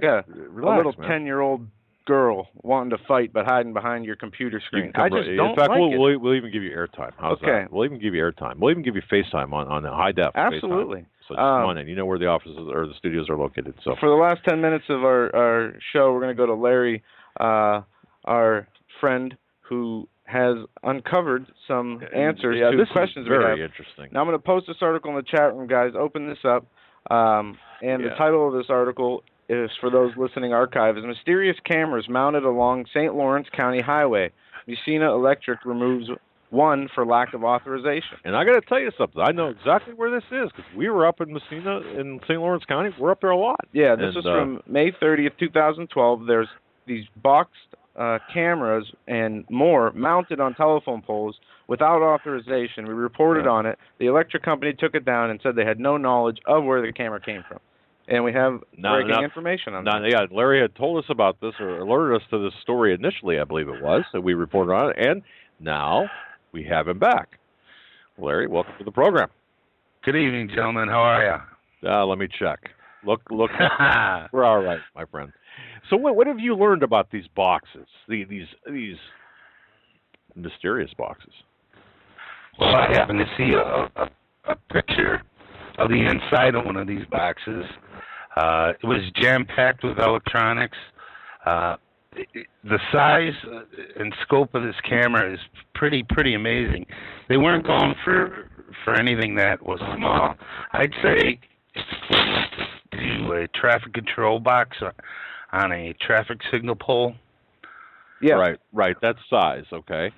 a relax, little 10-year-old girl wanting to fight but hiding behind your computer screen. I just don't In fact, like we'll even give you airtime. How's that? We'll even give you airtime. We'll even give you FaceTime on the high def. Absolutely. FaceTime. So just come on in. You know where the offices or the studios are located. So for the last 10 minutes of our show, we're going to go to Larry, our friend who has uncovered some answers to questions we have. Very interesting. Now I'm going to post this article in the chat room, guys. Open this up. The title of this article is, for those listening archive, is Mysterious Cameras Mounted Along St. Lawrence County Highway. Messina Electric Removes one for lack of authorization. And I got to tell you something. I know exactly where this is because we were up in Messina in St. Lawrence County. We're up there a lot. Yeah, this is from May 30th, 2012. There's these boxed cameras and more mounted on telephone poles without authorization. We reported on it. The electric company took it down and said they had no knowledge of where the camera came from. And we have breaking information on that. Yeah, Larry had told us about this or alerted us to this story initially, I believe it was, that we reported on it. And now we have him back. Larry, welcome to the program. Good evening, gentlemen. How are you? Let me check. Look. We're all right, my friend. So what have you learned about these boxes, these mysterious boxes? Well, I happened to see a picture of the inside of one of these boxes. It was jam-packed with electronics. The size and scope of this camera is pretty amazing. They weren't going for anything that was small. I'd say to a traffic control box on a traffic signal pole. Yeah. Right. That size, okay.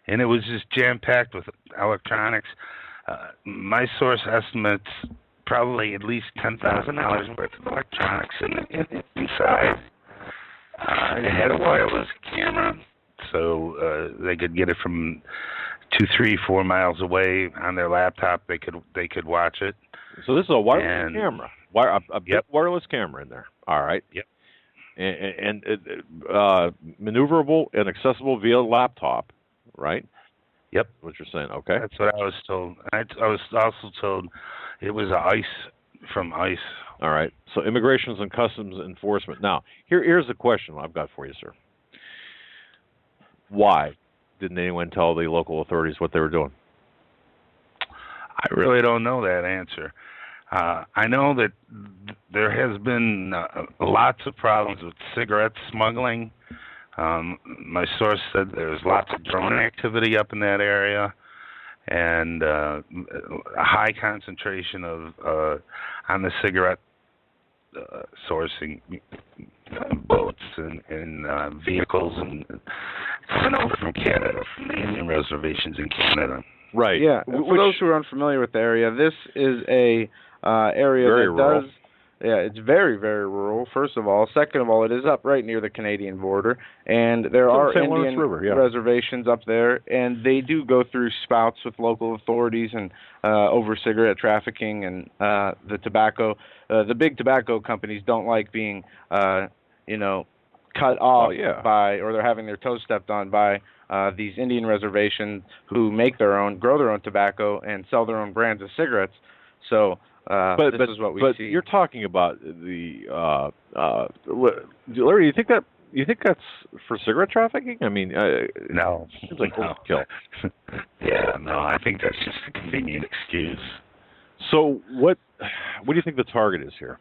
And it was just jam-packed with electronics. My source estimates probably at least $10,000 worth of electronics inside. It had a wireless camera, so they could get it from 2, 3, 4 miles away on their laptop. They could watch it. So this is a wireless camera, a big wireless camera in there. All right. Yep. And maneuverable and accessible via laptop, right? Yep. What you're saying, okay. That's what I was told. I was also told it was from ICE. All right. So Immigrations and Customs Enforcement. Now, here's the question I've got for you, sir. Why didn't anyone tell the local authorities what they were doing? I really don't know that answer. I know that there has been lots of problems with cigarette smuggling. My source said there's lots of drone activity up in that area, and a high concentration of on the cigarette sourcing boats and vehicles and coming over from Canada, from the Indian reservations in Canada. Right. Yeah. For those who are unfamiliar with the area, this is a area very that rural. It's very, very rural, first of all. Second of all, it is up right near the Canadian border, and there are Indian reservations up there, and they do go through spouts with local authorities and over cigarette trafficking and the tobacco. The big tobacco companies don't like being, cut off by, or they're having their toes stepped on by these Indian reservations who make their own, grow their own tobacco, and sell their own brands of cigarettes. So this is what we see. But you're talking about the Larry. You think that's for cigarette trafficking? I mean, no. Seems like overkill. Yeah, no. I think that's just a convenient excuse. So what do you think the target is here?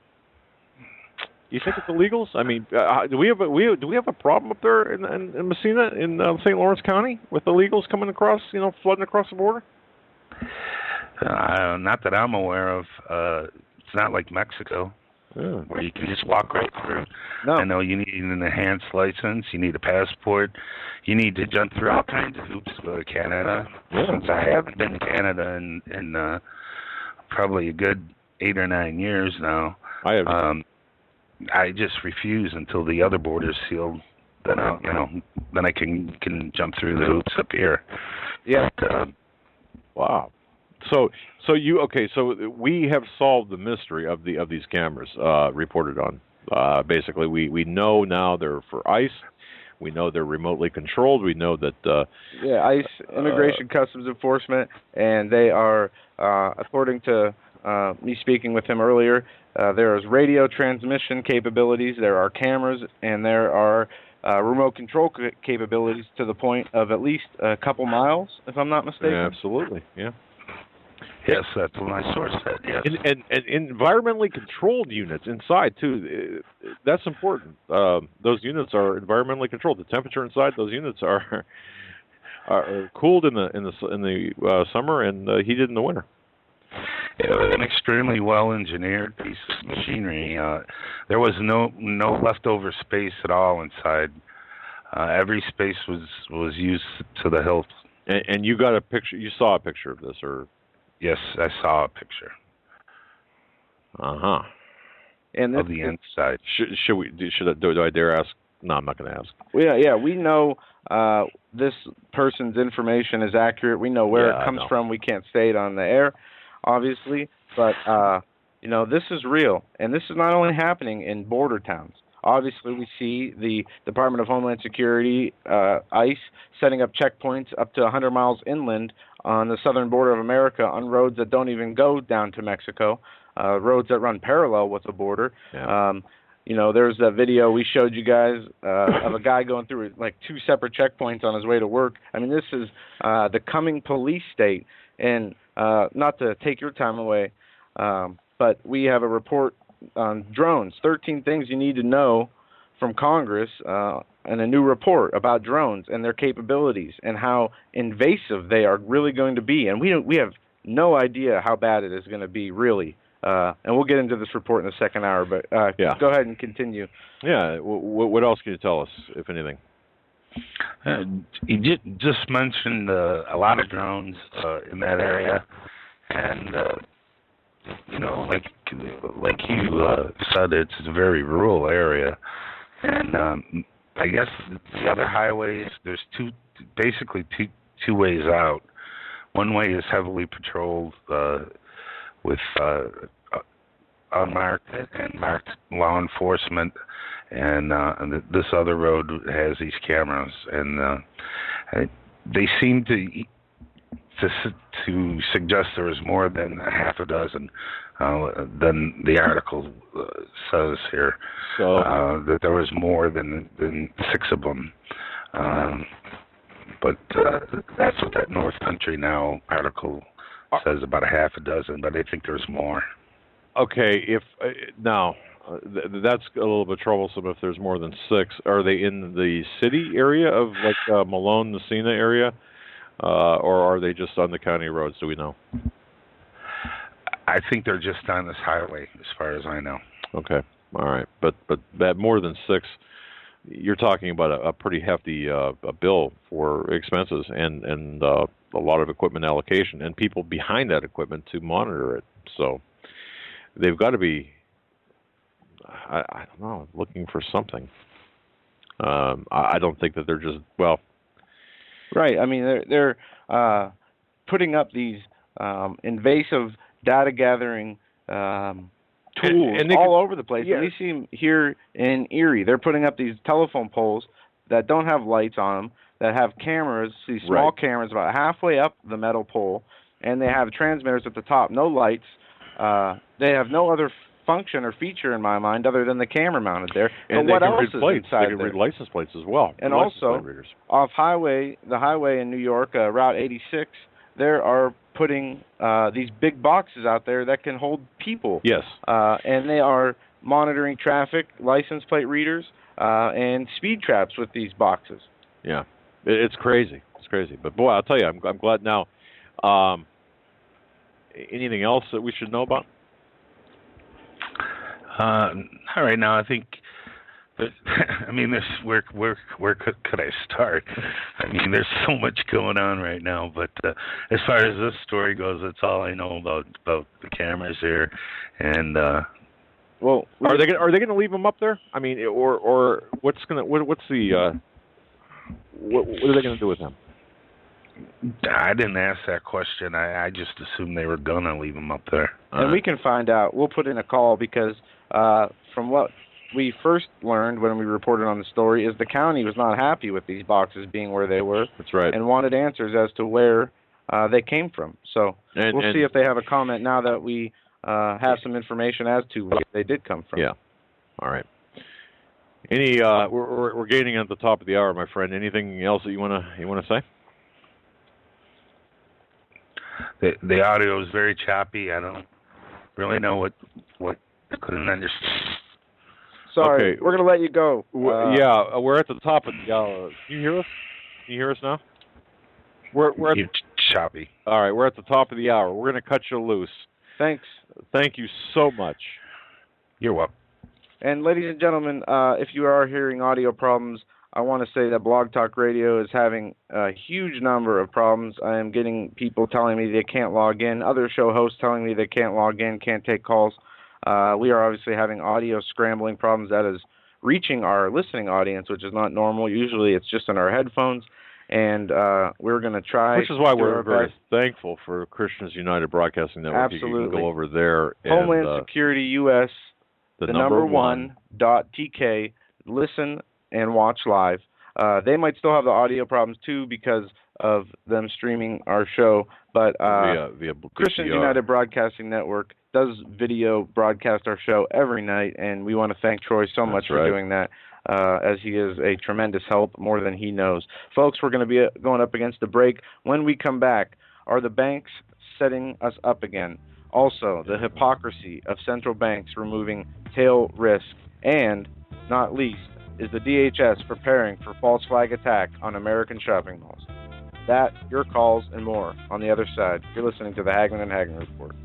You think it's illegals? I mean, do we have a problem up there in Messina in St. Lawrence County with illegals coming across, flooding across the border? Not that I'm aware of. It's not like Mexico, where you can just walk right through. No. I know you need an enhanced license. You need a passport. You need to jump through all kinds of hoops to go to Canada. Yeah. Since I haven't been to Canada in probably a good 8 or 9 years now. I have. I just refuse until the other border's sealed. Then I can jump through the hoops up here. Yeah. But, wow. So we have solved the mystery of these cameras reported on. Basically, we know now they're for ICE. We know they're remotely controlled. We know that ICE, Immigration Customs Enforcement, and they are, according to me speaking with him earlier, there is radio transmission capabilities, there are cameras, and there are remote control capabilities to the point of at least a couple miles, if I'm not mistaken. Yeah, absolutely, yeah. Yes, that's what my source said, yes. And environmentally controlled units inside, too. That's important. Those units are environmentally controlled. The temperature inside those units are cooled in the summer and heated in the winter. It was an extremely well-engineered piece of machinery. There was no leftover space at all inside. Every space was used to the hilt. And you got a picture? You saw a picture of this, or? Yes, I saw a picture. And of the inside. Do I dare ask? No, I'm not going to ask. Well, yeah, we know this person's information is accurate. We know where it comes from. We can't say it on the air, obviously, but this is real, and this is not only happening in border towns. Obviously, we see the Department of Homeland Security, ICE, setting up checkpoints up to 100 miles inland on the southern border of America on roads that don't even go down to Mexico, roads that run parallel with the border. Yeah. There's a video we showed you guys of a guy going through like 2 separate checkpoints on his way to work. I mean, this is the coming police state. And not to take your time away, but we have a report on drones, 13 things you need to know from Congress, and a new report about drones and their capabilities and how invasive they are really going to be. And we have no idea how bad it is going to be, really. And we'll get into this report in the second hour, but go ahead and continue. Yeah, what else can you tell us, if anything? You just mentioned a lot of drones in that area, and like you said, it's a very rural area, and I guess the other highways, there's basically two ways out. One way is heavily patrolled with unmarked and marked law enforcement, and this other road has these cameras, and they seem to suggest there was more than half a dozen than the article says here. So that there was more than 6 of them. But that's what that North Country Now article says, about a half a dozen, but I think there's more. Okay, if now that's a little bit troublesome if there's more than 6. Are they in the city area of like Malone, Messina area, or are they just on the county roads? Do we know? I think they're just on this highway, as far as I know. Okay, all right, but that more than 6, you're talking about a pretty hefty bill for expenses and a lot of equipment allocation and people behind that equipment to monitor it. So they've got to be, I don't know, looking for something. I don't think that they're just, well. Right. I mean, they're putting up these invasive data gathering tools and all over the place. Yeah. We see them here in Erie. They're putting up these telephone poles that don't have lights on them, that have cameras, these small cameras about halfway up the metal pole, and they have transmitters at the top, no lights. They have no other function or feature in my mind other than the camera mounted there. And what else read is plates. inside They can read license plates as well. And also, off the highway in New York, Route 86, there are putting these big boxes out there that can hold people. Yes. And they are monitoring traffic, license plate readers, and speed traps with these boxes. Yeah. It's crazy. It's crazy. But, boy, I'll tell you, I'm glad now. Anything else that we should know about? Not right now. I think, I mean, where could I start? I mean, there's so much going on right now. But as far as this story goes, that's all I know about the cameras here. And well, are they going to leave them up there? I mean, or what's the what are they going to do with them? I didn't ask that question. I just assumed they were going to leave them up there. And we can find out. We'll put in a call because from what we first learned when we reported on the story is the county was not happy with these boxes being where they were. That's right. And wanted answers as to where they came from. So we'll see if they have a comment now that we have some information as to where they did come from. Yeah. All right. We're gaining at the top of the hour, my friend. Anything else that you want to say? The audio is very choppy. I don't really know what I couldn't understand. Sorry, okay. We're going to let you go. Yeah, we're at the top of the hour. Can you hear us? Can you hear us now? We're choppy. All right, we're at the top of the hour. We're going to cut you loose. Thanks. Thank you so much. You're welcome. And ladies and gentlemen, if you are hearing audio problems, I want to say that Blog Talk Radio is having a huge number of problems. I am getting people telling me they can't log in, other show hosts telling me they can't log in, can't take calls. We are obviously having audio scrambling problems that is reaching our listening audience, which is not normal. Usually it's just in our headphones, and we're going to try. Which is why we're very thankful for Christians United Broadcasting Network. Absolutely. You can go over there. Homeland and, Security US, the number one .tk, listen and watch live. They might still have the audio problems too because of them streaming our show, but via Christians United Broadcasting Network does video broadcast our show every night, and we want to thank Troy so much for doing that, as he is a tremendous help, more than he knows. Folks, we're going to be going up against the break. When we come back, are the banks setting us up again? Also, the hypocrisy of central banks removing tail risk, and, not least, is the DHS preparing for false flag attack on American shopping malls? That, your calls, and more on the other side. You're listening to the Hagmann and Hagmann Report.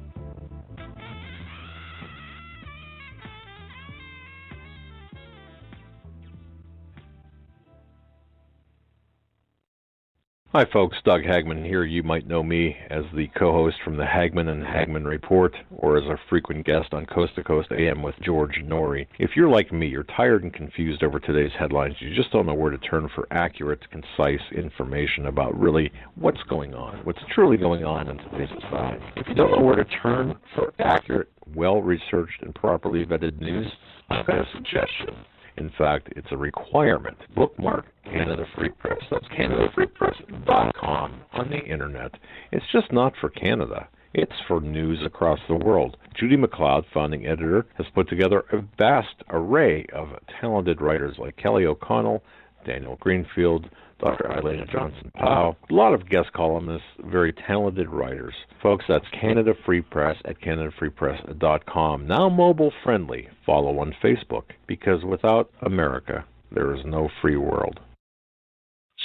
Hi folks, Doug Hagmann here. You might know me as the co-host from the Hagmann and Hagmann Report, or as a frequent guest on Coast to Coast AM with George Norrie. If you're like me, you're tired and confused over today's headlines. You just don't know where to turn for accurate, concise information about really what's going on, what's truly going on in today's society. If you don't know where to turn for accurate, well-researched, and properly vetted news, I've got a suggestion. In fact, it's a requirement. Bookmark Canada Free Press. That's CanadaFreePress.com on the internet. It's just not for Canada. It's for news across the world. Judy McLeod, founding editor, has put together a vast array of talented writers like Kelly O'Connell, Daniel Greenfield, Dr. Elena Johnson-Powell, a lot of guest columnists, very talented writers. Folks, that's Canada Free Press at CanadaFreePress.com. Now mobile friendly. Follow on Facebook, because without America, there is no free world.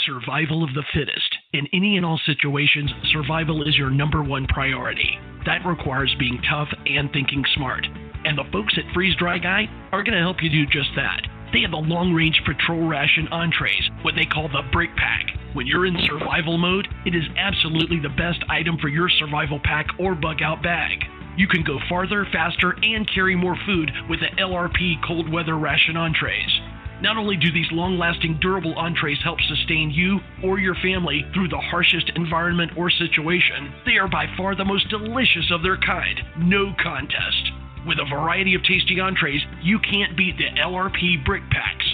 Survival of the fittest. In any and all situations, survival is your number one priority. That requires being tough and thinking smart. And the folks at Freeze Dry Guy are going to help you do just that. They have the long-range patrol ration entrees, what they call the Brick Pack. When you're in survival mode, it is absolutely the best item for your survival pack or bug-out bag. You can go farther, faster, and carry more food with the LRP cold weather ration entrees. Not only do these long-lasting, durable entrees help sustain you or your family through the harshest environment or situation, they are by far the most delicious of their kind. No contest. With a variety of tasty entrees, you can't beat the LRP Brick Packs.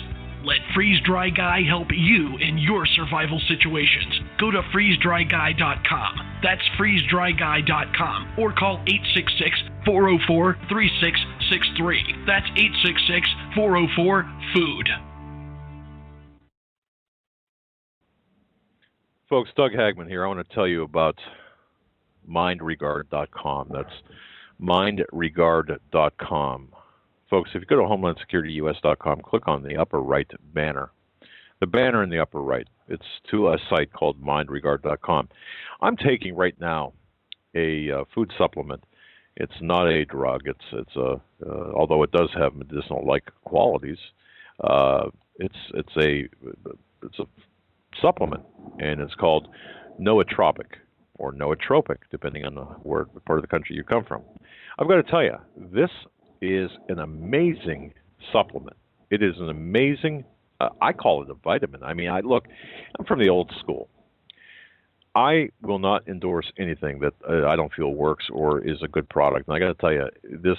Let Freeze Dry Guy help you in your survival situations. Go to freezedryguy.com. That's freezedryguy.com, or call 866-404-3663. That's 866-404-FOOD. Folks, Doug Hagmann here. I want to tell you about mindregard.com. That's mindregard.com. Folks, if you go to HomelandSecurityUS.com, click on the upper right banner. The banner in the upper right, it's to a site called mindregard.com. I'm taking right now a food supplement. It's not a drug. It's a although it does have medicinal-like qualities. It's a supplement, and it's called Nootropic, or nootropic, depending on where part of the country you come from. I've got to tell you, this is an amazing supplement. It is an amazing, I call it a vitamin. I mean, I'm from the old school. I will not endorse anything that I don't feel works or is a good product. And I got to tell you, this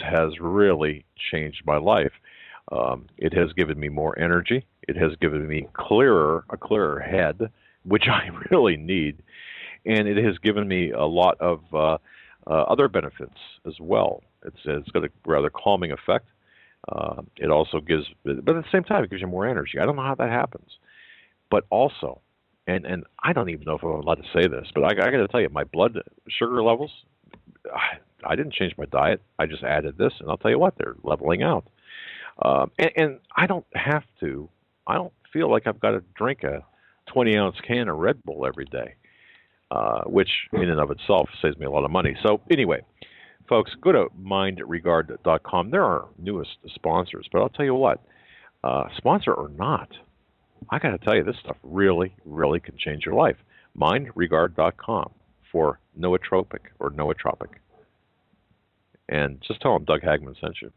has really changed my life. It has given me more energy. It has given me a clearer head, which I really need. And it has given me a lot of other benefits as well. It's got a rather calming effect. It also gives, but at the same time, it gives you more energy. I don't know how that happens. But also, and I don't even know if I'm allowed to say this, but I got to tell you, my blood sugar levels, I didn't change my diet. I just added this, and I'll tell you what, they're leveling out. And I don't feel like I've got to drink a 20-ounce can of Red Bull every day. Which in and of itself saves me a lot of money. So anyway, folks, go to mindregard.com. There are newest sponsors, but I'll tell you what, sponsor or not, I got to tell you, this stuff really, really can change your life. Mindregard.com for nootropic or nootropic. And just tell them Doug Hagmann sent you.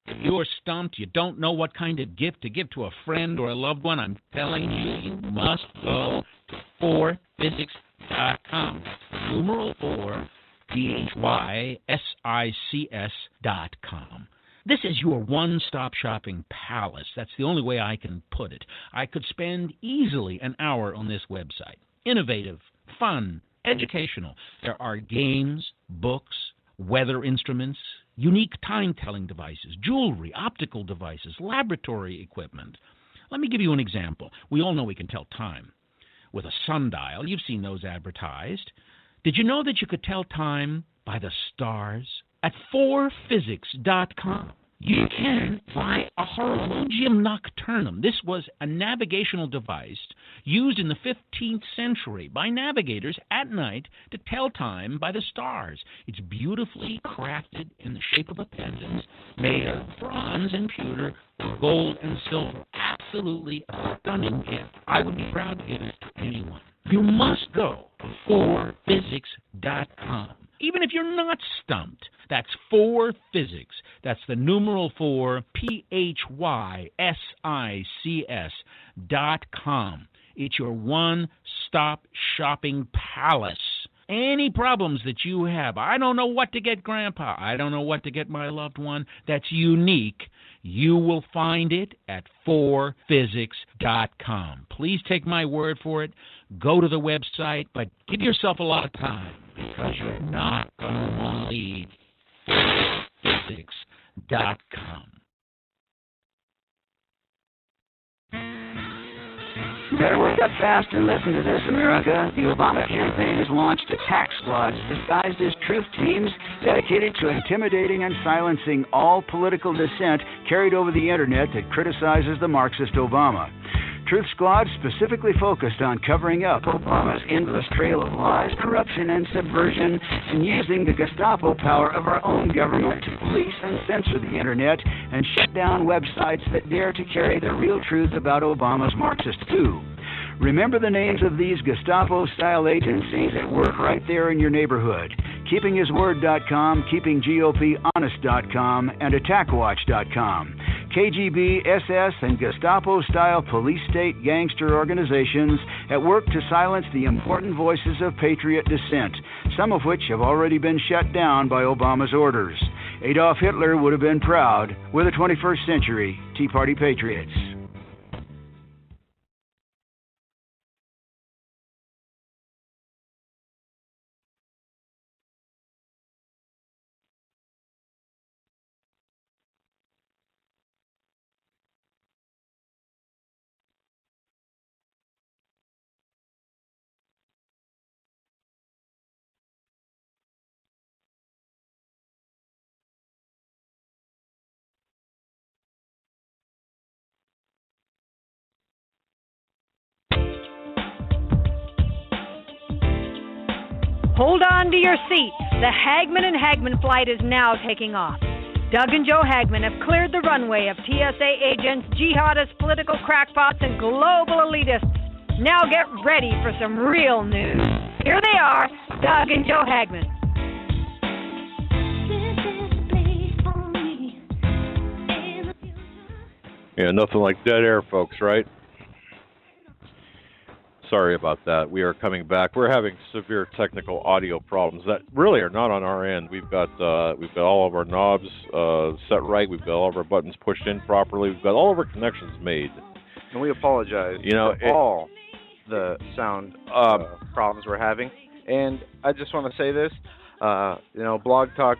If you're stumped, you don't know what kind of gift to give to a friend or a loved one, I'm telling you, you must go to 4physics.com. Numeral 4, PHYSICS.com. This is your one-stop shopping palace. That's the only way I can put it. I could spend easily an hour on this website. Innovative, fun, educational. There are games, books, weather instruments, unique time-telling devices, jewelry, optical devices, laboratory equipment. Let me give you an example. We all know we can tell time with a sundial. You've seen those advertised. Did you know that you could tell time by the stars? At 4physics.com, you can buy a horologium nocturnum. This was a navigational device used in the 15th century by navigators at night to tell time by the stars. It's beautifully crafted in the shape of a pendant, made of bronze and pewter, or gold and silver. Absolutely a stunning gift. I would be proud to give it to anyone. You must go to 4physics.com. Even if you're not stumped, that's 4physics. That's the numeral 4, PHYSICS.com. It's your one-stop shopping palace. Any problems that you have, I don't know what to get Grandpa, I don't know what to get my loved one, that's unique, you will find it at 4physics.com. Please take my word for it. Go to the website, but give yourself a lot of time because you're not going to want to leave 4physics.com. You better wake up fast and listen to this, America. The Obama campaign has launched attack squads disguised as truth teams dedicated to intimidating and silencing all political dissent carried over the internet that criticizes the Marxist Obama. Truth Squad specifically focused on covering up Obama's endless trail of lies, corruption, and subversion, and using the Gestapo power of our own government to police and censor the internet and shut down websites that dare to carry the real truth about Obama's Marxist coup. Remember the names of these Gestapo-style agencies that work right there in your neighborhood. KeepingHisWord.com, KeepingGOPHonest.com, and AttackWatch.com. KGB, SS, and Gestapo-style police-state gangster organizations at work to silence the important voices of patriot dissent, some of which have already been shut down by Obama's orders. Adolf Hitler would have been proud. We're the 21st century Tea Party patriots. Hold on to your seats. The Hagmann and Hagmann flight is now taking off. Doug and Joe Hagmann have cleared the runway of TSA agents, jihadists, political crackpots, and global elitists. Now get ready for some real news. Here they are, Doug and Joe Hagmann. Yeah, nothing like dead air, folks, right? Sorry about that. We are coming back. We're having severe technical audio problems that really are not on our end. We've got all of our knobs set right. We've got all of our buttons pushed in properly. We've got all of our connections made. And we apologize for all the sound problems we're having. And I just want to say this, Blog Talk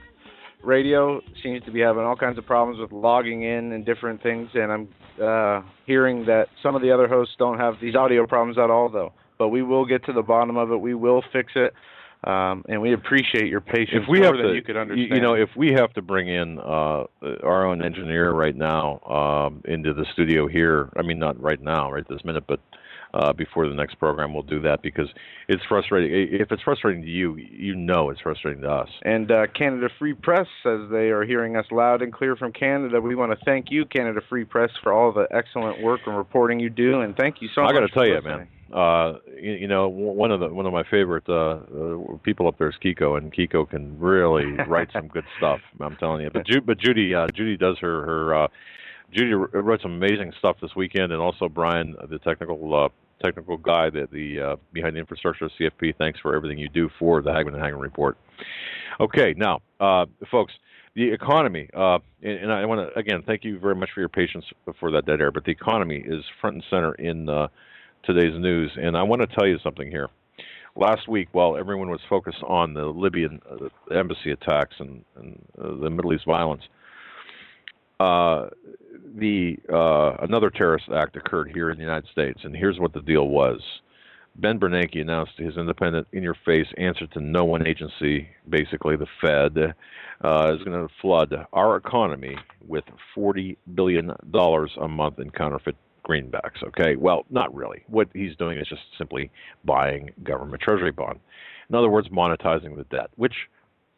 Radio seems to be having all kinds of problems with logging in and different things, and I'm hearing that some of the other hosts don't have these audio problems at all, though. But we will get to the bottom of it. We will fix it, and we appreciate your patience more than you could understand. If we have to bring in our own engineer right now into the studio here, I mean, not right now, right this minute, but before the next program. We'll do that because it's frustrating. If it's frustrating to you, you know it's frustrating to us. And Canada Free Press says they are hearing us loud and clear from Canada. We want to thank you, Canada Free Press, for all the excellent work and reporting you do, and thank you so much. I got to tell you, listening. man. You know, one of my favorite people up there is Kiko, and Kiko can really write some good stuff. I'm telling you. But Judy does her. Judy wrote some amazing stuff this weekend, and also Brian, the technical guy, the behind the infrastructure of CFP. Thanks for everything you do for the Hagmann and Hagmann report. Okay, now, folks, the economy, and I want to again thank you very much for your patience for that dead air. But the economy is front and center in today's news, and I want to tell you something here. Last week, while everyone was focused on the Libyan embassy attacks and the Middle East violence, another terrorist act occurred here in the United States, and here's what the deal was. Ben Bernanke announced his independent, in-your-face answer to no one agency, basically the Fed, is going to flood our economy with $40 billion a month in counterfeit greenbacks. Okay, well, not really. What he's doing is just simply buying government treasury bond. In other words, monetizing the debt, which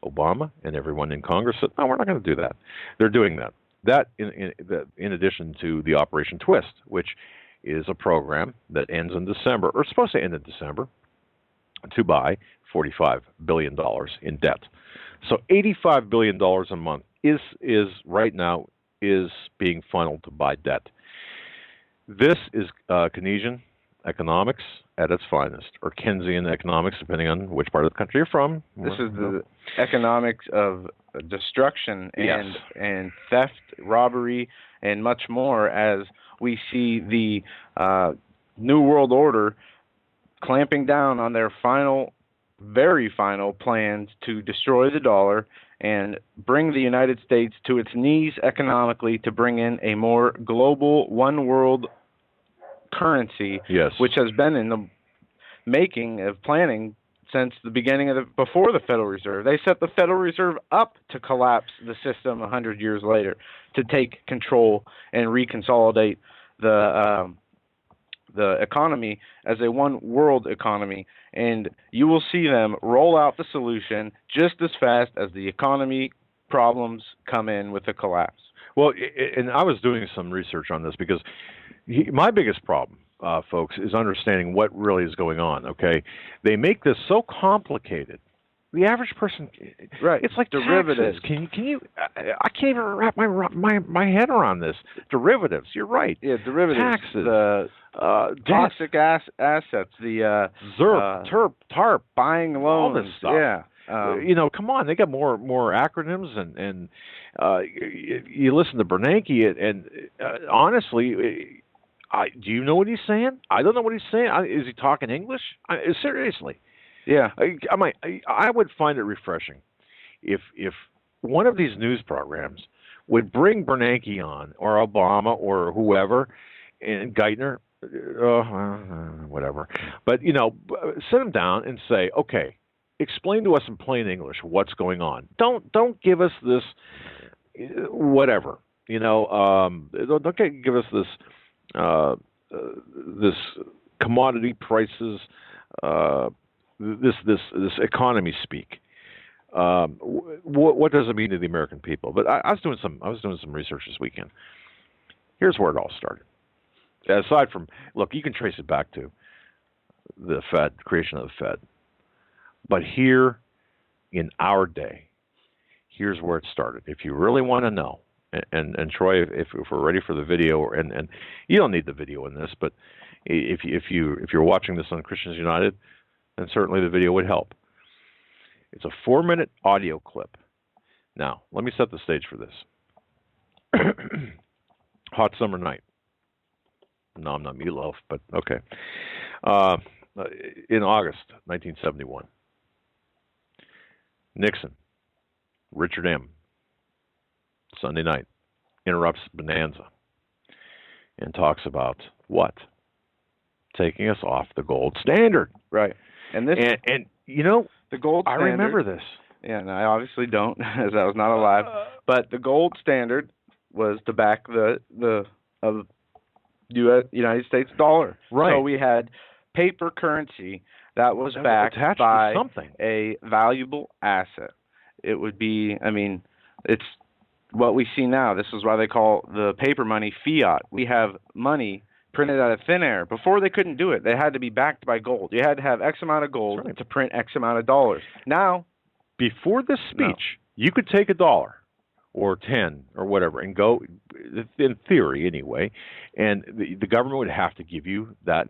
Obama and everyone in Congress said, no, we're not going to do that. They're doing that. That, in addition to the Operation Twist, which is a program that ends in December, or supposed to end in December, to buy $45 billion in debt. So $85 billion a month is right now is being funneled to buy debt. This is Keynesian economics at its finest, or Keynesian economics, depending on which part of the country you're from. This is the economics of destruction and theft, robbery, and much more, as we see the New World Order clamping down on their very final plans to destroy the dollar and bring the United States to its knees economically to bring in a more global, one world currency, which has been in the making of planning since the beginning of before the Federal Reserve. They set the Federal Reserve up to collapse the system 100 years later, to take control and reconsolidate the economy as a one world economy. And you will see them roll out the solution just as fast as the economy problems come in with the collapse. Well, and I was doing some research on this because my biggest problem, folks, is understanding what really is going on. Okay, they make this so complicated. The average person, right? It's like derivatives. Taxes. Can you? I can't even wrap my head around this. Derivatives. You're right. Yeah, derivatives. Taxes. The toxic assets. The ZERP, TARP, buying loans. All this stuff. Yeah. You know, come on. They got more acronyms, and you listen to Bernanke, and honestly. Do you know what he's saying? I don't know what he's saying. Is he talking English? Seriously. Yeah. I would find it refreshing if one of these news programs would bring Bernanke on, or Obama, or whoever, and Geithner, whatever. But, you know, sit them down and say, okay, explain to us in plain English what's going on. Don't give us this whatever. You know, don't give us this this commodity prices, this economy speak. What does it mean to the American people? But I was doing some research this weekend. Here's where it all started. Aside from, look, you can trace it back to the Fed, creation of the Fed. But here, in our day, here's where it started. If you really want to know, and Troy, if we're ready for the video, and you don't need the video in this, but if you're watching this on Christians United, then certainly the video would help. It's a 4-minute audio clip. Now, let me set the stage for this. Hot summer night. No, I'm not Meatloaf, but okay. In August 1971, Nixon, Richard M., Sunday night, interrupts Bonanza and talks about what? Taking us off the gold standard. Right. And this and you know, the gold standard, I remember this. Yeah, and I obviously don't, as I was not alive. But the gold standard was to back the United States dollar. Right. So we had paper currency that was backed attached by to something. a valuable asset. It would be, it's what we see now. This is why they call the paper money fiat. We have money printed out of thin air. Before they couldn't do it. They had to be backed by gold. You had to have X amount of gold to print X amount of dollars. Now, before this speech, you could take $1 or 10 or whatever and go, in theory anyway, and the government would have to give you that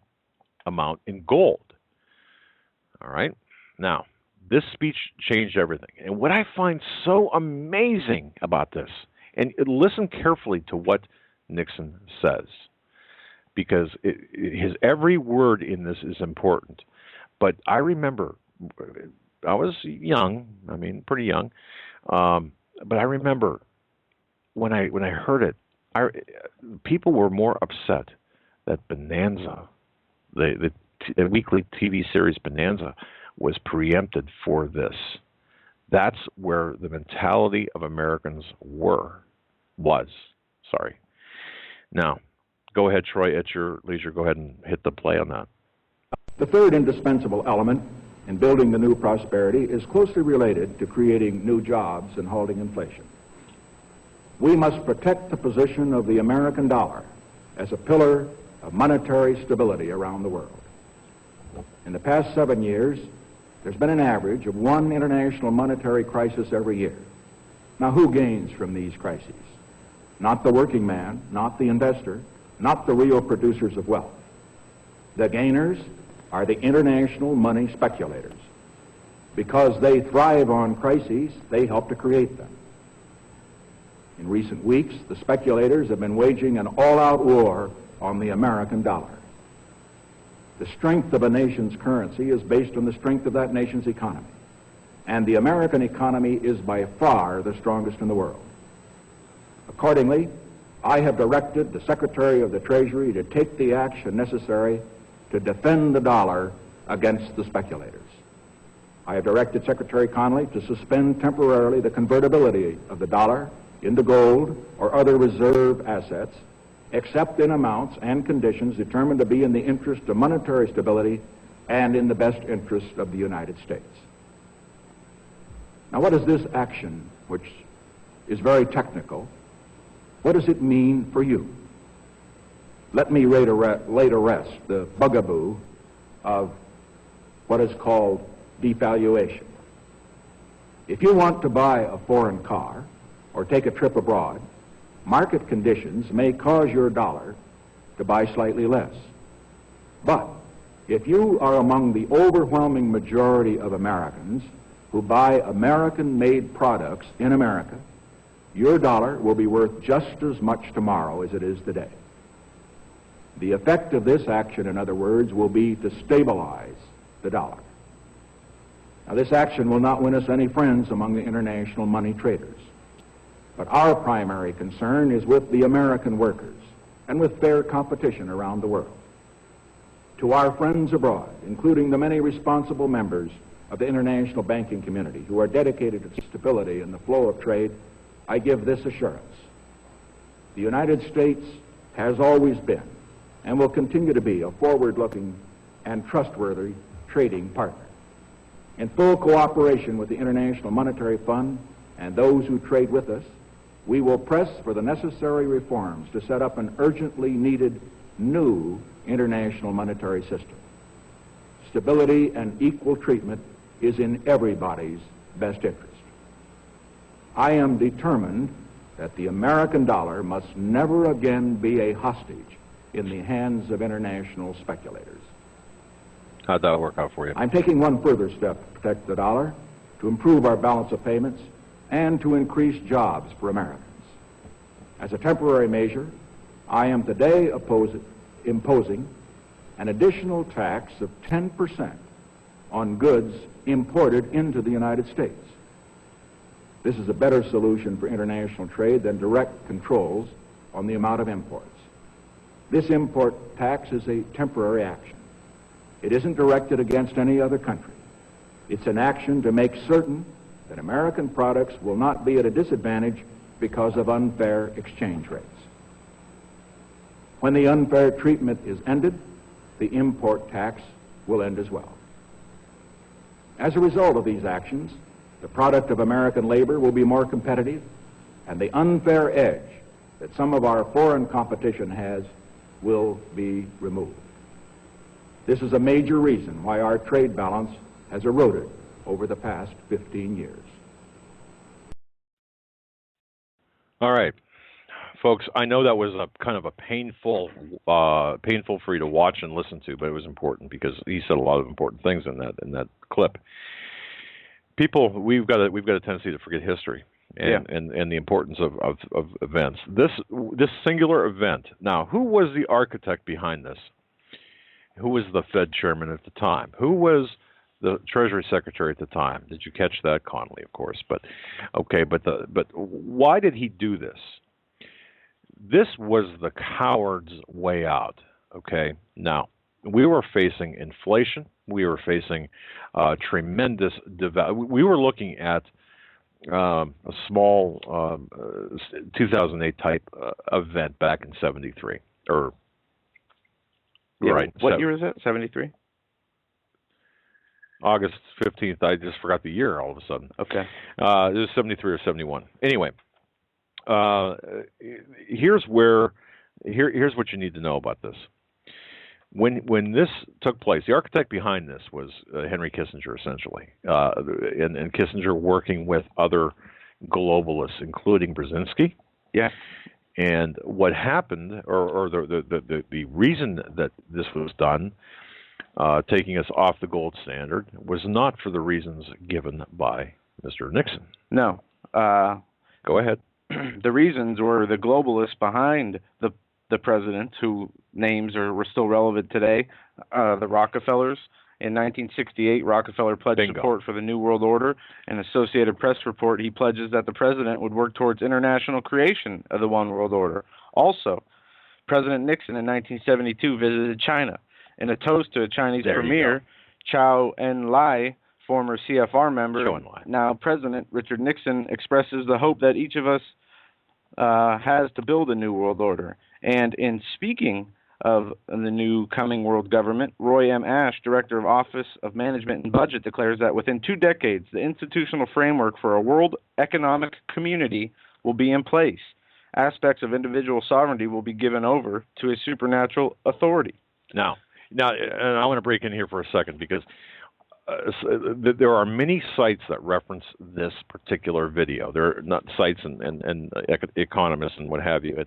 amount in gold. All right? Now, this speech changed everything. And what I find so amazing about this, and listen carefully to what Nixon says, because his every word in this is important. But I remember, I was young, pretty young, but I remember when I heard it, people were more upset that Bonanza, the weekly TV series Bonanza, was preempted for this. That's where the mentality of Americans was. Now, go ahead, Troy, at your leisure. Go ahead and hit the play on that. The third indispensable element in building the new prosperity is closely related to creating new jobs and halting inflation. We must protect the position of the American dollar as a pillar of monetary stability around the world. In the past 7 years, there's been an average of one international monetary crisis every year. Now, who gains from these crises? Not the working man, not the investor, not the real producers of wealth. The gainers are the international money speculators. Because they thrive on crises, they help to create them. In recent weeks, the speculators have been waging an all-out war on the American dollar. The strength of a nation's currency is based on the strength of that nation's economy. And the American economy is by far the strongest in the world. Accordingly, I have directed the Secretary of the Treasury to take the action necessary to defend the dollar against the speculators. I have directed Secretary Connally to suspend temporarily the convertibility of the dollar into gold or other reserve assets, except in amounts and conditions determined to be in the interest of monetary stability and in the best interest of the United States. Now, what does this action, which is very technical, what does it mean for you? Let me lay to rest the bugaboo of what is called devaluation. If you want to buy a foreign car or take a trip abroad, market conditions may cause your dollar to buy slightly less. But if you are among the overwhelming majority of Americans who buy American-made products in America, your dollar will be worth just as much tomorrow as it is today. The effect of this action, in other words, will be to stabilize the dollar. Now, this action will not win us any friends among the international money traders. But our primary concern is with the American workers and with fair competition around the world. To our friends abroad, including the many responsible members of the international banking community who are dedicated to stability in the flow of trade, I give this assurance. The United States has always been and will continue to be a forward-looking and trustworthy trading partner. In full cooperation with the International Monetary Fund and those who trade with us, we will press for the necessary reforms to set up an urgently needed new international monetary system. Stability and equal treatment is in everybody's best interest. I am determined that the American dollar must never again be a hostage in the hands of international speculators. How'd that work out for you? I'm taking one further step to protect the dollar, to improve our balance of payments, and to increase jobs for Americans. As a temporary measure, I am today imposing an additional tax of 10% on goods imported into the United States. This is a better solution for international trade than direct controls on the amount of imports. This import tax is a temporary action. It isn't directed against any other country. It's an action to make certain that American products will not be at a disadvantage because of unfair exchange rates. When the unfair treatment is ended, the import tax will end as well. As a result of these actions, the product of American labor will be more competitive, and the unfair edge that some of our foreign competition has will be removed. This is a major reason why our trade balance has eroded over the past 15 years. All right, folks, I know that was a kind of a painful for you to watch and listen to, but it was important because he said a lot of important things in that clip. People, we've got a tendency to forget history and the importance of events. This singular event. Now, who was the architect behind this? Who was the Fed chairman at the time? Who was the Treasury Secretary at the time? Did you catch that? Connolly, of course. But okay, but why did he do this? This was the coward's way out. Okay, now we were facing inflation. We were facing tremendous we were looking at a small 2008 type event back in '73 or. Yeah, right. What year is it? 73? August 15th. I just forgot the year all of a sudden. Okay. It was 73 or 71. Anyway, here's what you need to know about this. When this took place, the architect behind this was Henry Kissinger, essentially, and Kissinger working with other globalists, including Brzezinski. Yeah. And what happened, or the reason that this was done, taking us off the gold standard, was not for the reasons given by Mr. Nixon. No. Go ahead. The reasons were the globalists behind the president, who names were still relevant today, the Rockefellers. In 1968, Rockefeller pledged support for the New World Order. In an Associated Press report, he pledges that the president would work towards international creation of the One World Order. Also, President Nixon in 1972 visited China. In a toast to a Chinese premier, Chou En-lai, former CFR member, now President Richard Nixon, expresses the hope that each of us has to build a new world order. And in speaking of the new coming world government, Roy M. Ash, Director of Office of Management and Budget, declares that within 2 decades, the institutional framework for a world economic community will be in place. Aspects of individual sovereignty will be given over to a supernatural authority. Now, and I want to break in here for a second because there are many sites that reference this particular video. There are not sites and economists and what have you.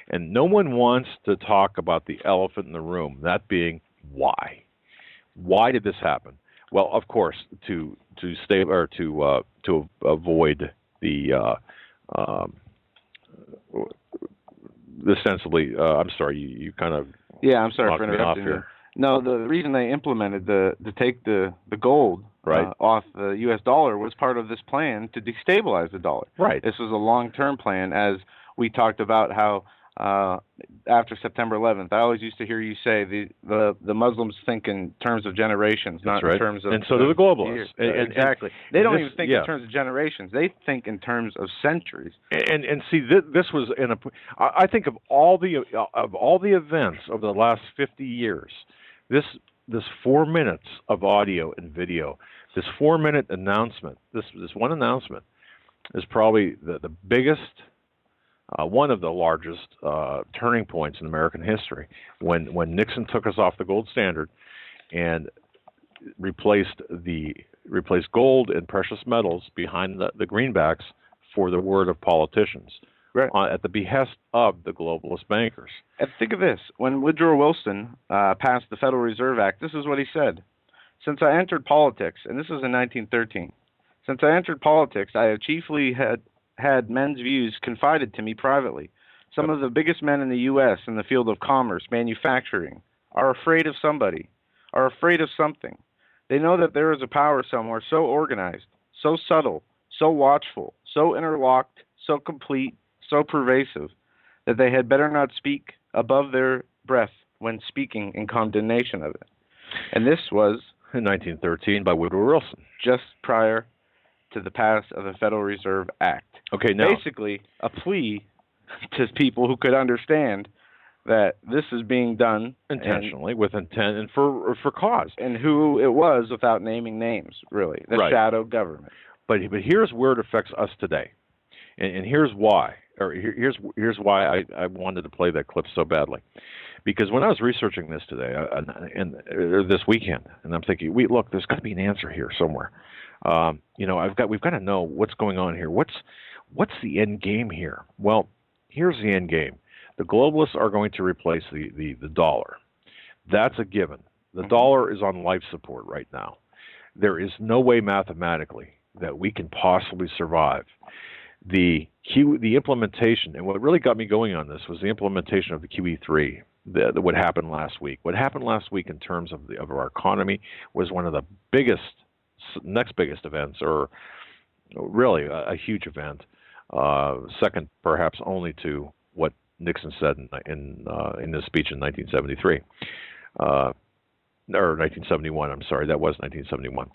And no one wants to talk about the elephant in the room, that being why. Why did this happen? Well, of course, to avoid the ostensibly. I'm sorry, you kind of. Yeah, I'm sorry for interrupting you. No, the reason they implemented to take the gold off the U.S. dollar was part of this plan to destabilize the dollar. Right. This was a long-term plan, as we talked about how after September 11th, I always used to hear you say the Muslims think in terms of generations, not in terms of. And so do the globalists. Exactly. They don't even think in terms of generations. They think in terms of centuries. And see, this was I think of all the events of the last 50 years. This 4 minutes of audio and video, this 4-minute announcement, this one announcement is probably the biggest, one of the largest turning points in American history. When Nixon took us off the gold standard and replaced gold and precious metals behind the greenbacks for the word of politicians. Right. At the behest of the globalist bankers. And think of this. When Woodrow Wilson passed the Federal Reserve Act, this is what he said. Since I entered politics, and this was in 1913, since I entered politics, I have chiefly had men's views confided to me privately. Some of the biggest men in the U.S. in the field of commerce, manufacturing, are afraid of somebody, are afraid of something. They know that there is a power somewhere so organized, so subtle, so watchful, so interlocked, so complete, so pervasive, that they had better not speak above their breath when speaking in condemnation of it. And this was in 1913 by Woodrow Wilson, just prior to the pass of the Federal Reserve Act. Okay, now basically a plea to people who could understand that this is being done intentionally, with intent, and for cause. And who it was without naming names, really. The shadow government. But here's where it affects us today. And here's why. Here's why I wanted to play that clip so badly. Because when I was researching this today, this weekend, and I'm thinking, look, there's got to be an answer here somewhere. We've got to know what's going on here. What's the end game here? Well, here's the end game. The globalists are going to replace the dollar. That's a given. The dollar is on life support right now. There is no way mathematically that we can possibly survive. The implementation, and what really got me going on this was the implementation of the QE3. What happened last week. What happened last week in terms of our economy was one of the next biggest events, or really a huge event, second perhaps only to what Nixon said in his speech in 1973, or 1971. I'm sorry, that was 1971.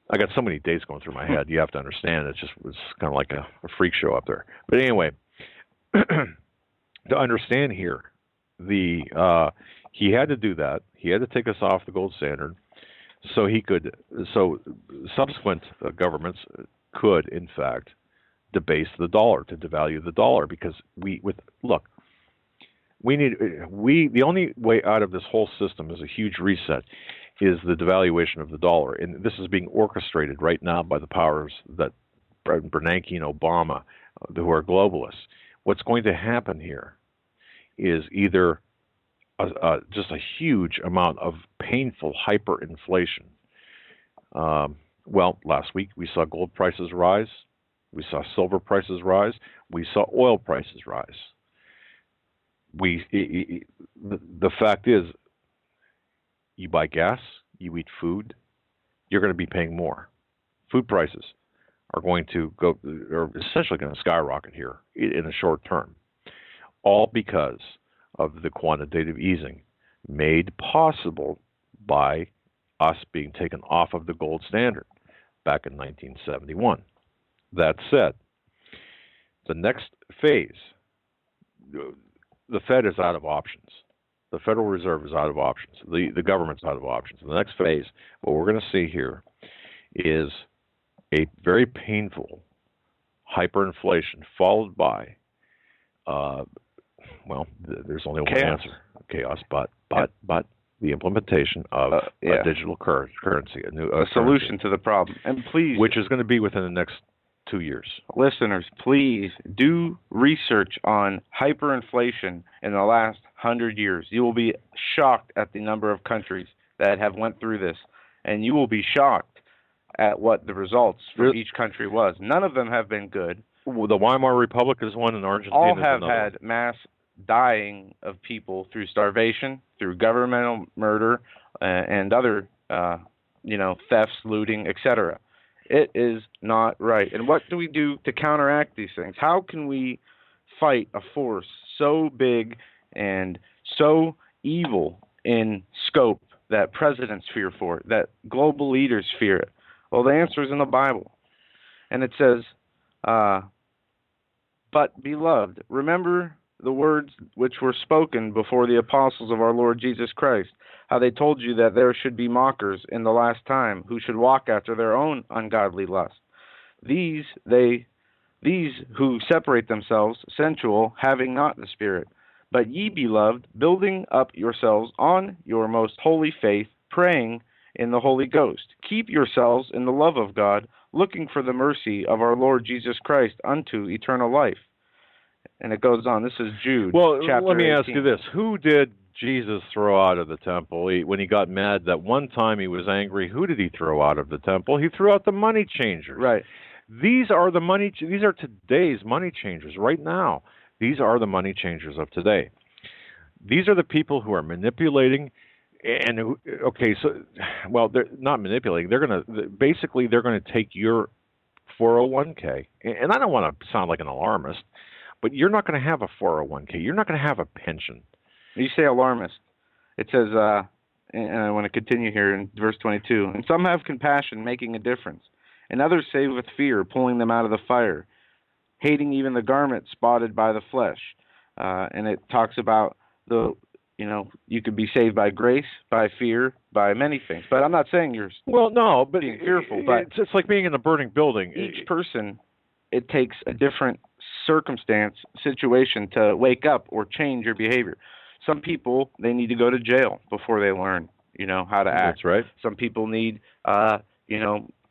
I got so many dates going through my head. You have to understand, it just was kind of like a freak show up there. But anyway, to understand here, he had to do that. He had to take us off the gold standard, so subsequent governments could, in fact, debase the dollar, to devalue the dollar, because the only way out of this whole system is a huge reset, is the devaluation of the dollar. And this is being orchestrated right now by the powers that Bernanke and Obama, who are globalists. What's going to happen here is either just a huge amount of painful hyperinflation. Last week we saw gold prices rise. We saw silver prices rise. We saw oil prices rise. The fact is, you buy gas, you eat food, you're going to be paying more. Food prices are essentially going to skyrocket here in the short term, all because of the quantitative easing made possible by us being taken off of the gold standard back in 1971. That said, the next phase, the Fed is out of options. The Federal Reserve is out of options. The government's out of options. In the next phase, what we're going to see here is a very painful hyperinflation followed by, there's only one answer: chaos. But the implementation of a digital currency, a solution to the problem, and please, which is going to be within the next 2 years. Listeners, please do research on hyperinflation in the last 100 years. You will be shocked at the number of countries that have went through this, and you will be shocked at what the results for each country was. None of them have been good. Well, the Weimar Republic is one, and Argentina all have is another. had mass dying of people through starvation, through governmental murder, and other, thefts, looting, etc. It is not right. And what do we do to counteract these things? How can we fight a force so big and so evil in scope that presidents fear for it, that global leaders fear it? Well, the answer is in the Bible. And it says, but beloved, remember the words which were spoken before the apostles of our Lord Jesus Christ, how they told you that there should be mockers in the last time, who should walk after their own ungodly lust. These who separate themselves, sensual, having not the Spirit. But ye, beloved, building up yourselves on your most holy faith, praying in the Holy Ghost. Keep yourselves in the love of God, looking for the mercy of our Lord Jesus Christ unto eternal life. And it goes on. This is Jude, chapter let me 18. ask you this. Who did Jesus throw out of the temple? When he got mad that one time he was angry, who did he throw out of the temple? He threw out the money changers. Right. These are today's money changers right now. These are the money changers of today. These are the people who are manipulating they're not manipulating. They're going to take your 401k. And I don't want to sound like an alarmist, but you're not going to have a 401k. You're not going to have a pension. You say alarmist. It says, and I want to continue here in verse 22, and some have compassion, making a difference, and others save with fear, pulling them out of the fire, hating even the garment spotted by the flesh. And it talks about you could be saved by grace, by fear, by many things. But I'm not saying you're being fearful. But it's like being in a burning building. Each person, it takes a different situation to wake up or change your behavior. Some people, they need to go to jail before they learn, how to act. That's right. Some people need,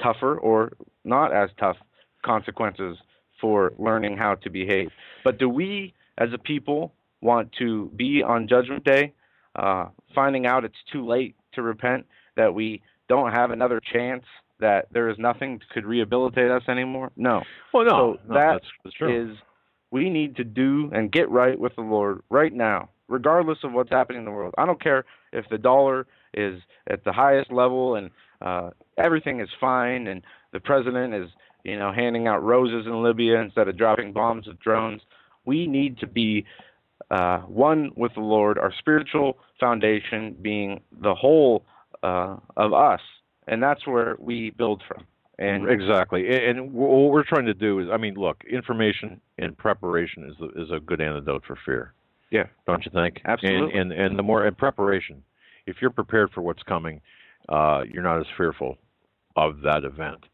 tougher or not as tough consequences for learning how to behave. But do we, as a people, want to be on Judgment Day, finding out it's too late to repent, that we don't have another chance, that there is nothing that could rehabilitate us anymore? No. Well, no. So that's true. We need to do and get right with the Lord right now, regardless of what's happening in the world. I don't care if the dollar is at the highest level and everything is fine and the president is, handing out roses in Libya instead of dropping bombs with drones. We need to be one with the Lord, our spiritual foundation being the whole of us, and that's where we build from. And exactly. And what we're trying to do is, look, information and preparation is a good antidote for fear. Yeah. Don't you think? Absolutely. And the more preparation, if you're prepared for what's coming, you're not as fearful of that event.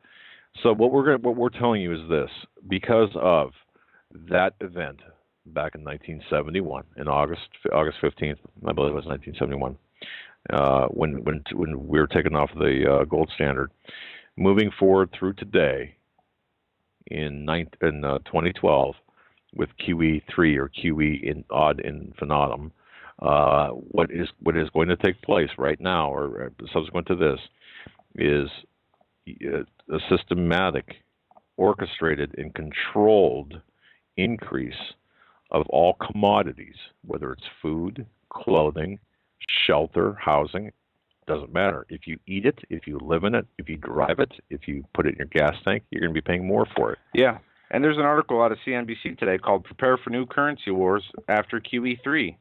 So what we're telling you is this: because of that event back in 1971, in August 15th, I believe it was 1971, when we were taken off the gold standard, moving forward through today in 2012 with QE3 or QE in ad infinitum, what is going to take place right now or subsequent to this is a systematic, orchestrated, and controlled increase of all commodities, whether it's food, clothing, shelter, housing. Doesn't matter. If you eat it, if you live in it, if you drive it, if you put it in your gas tank, you're going to be paying more for it. Yeah. And there's an article out of CNBC today called Prepare for New Currency Wars After QE3.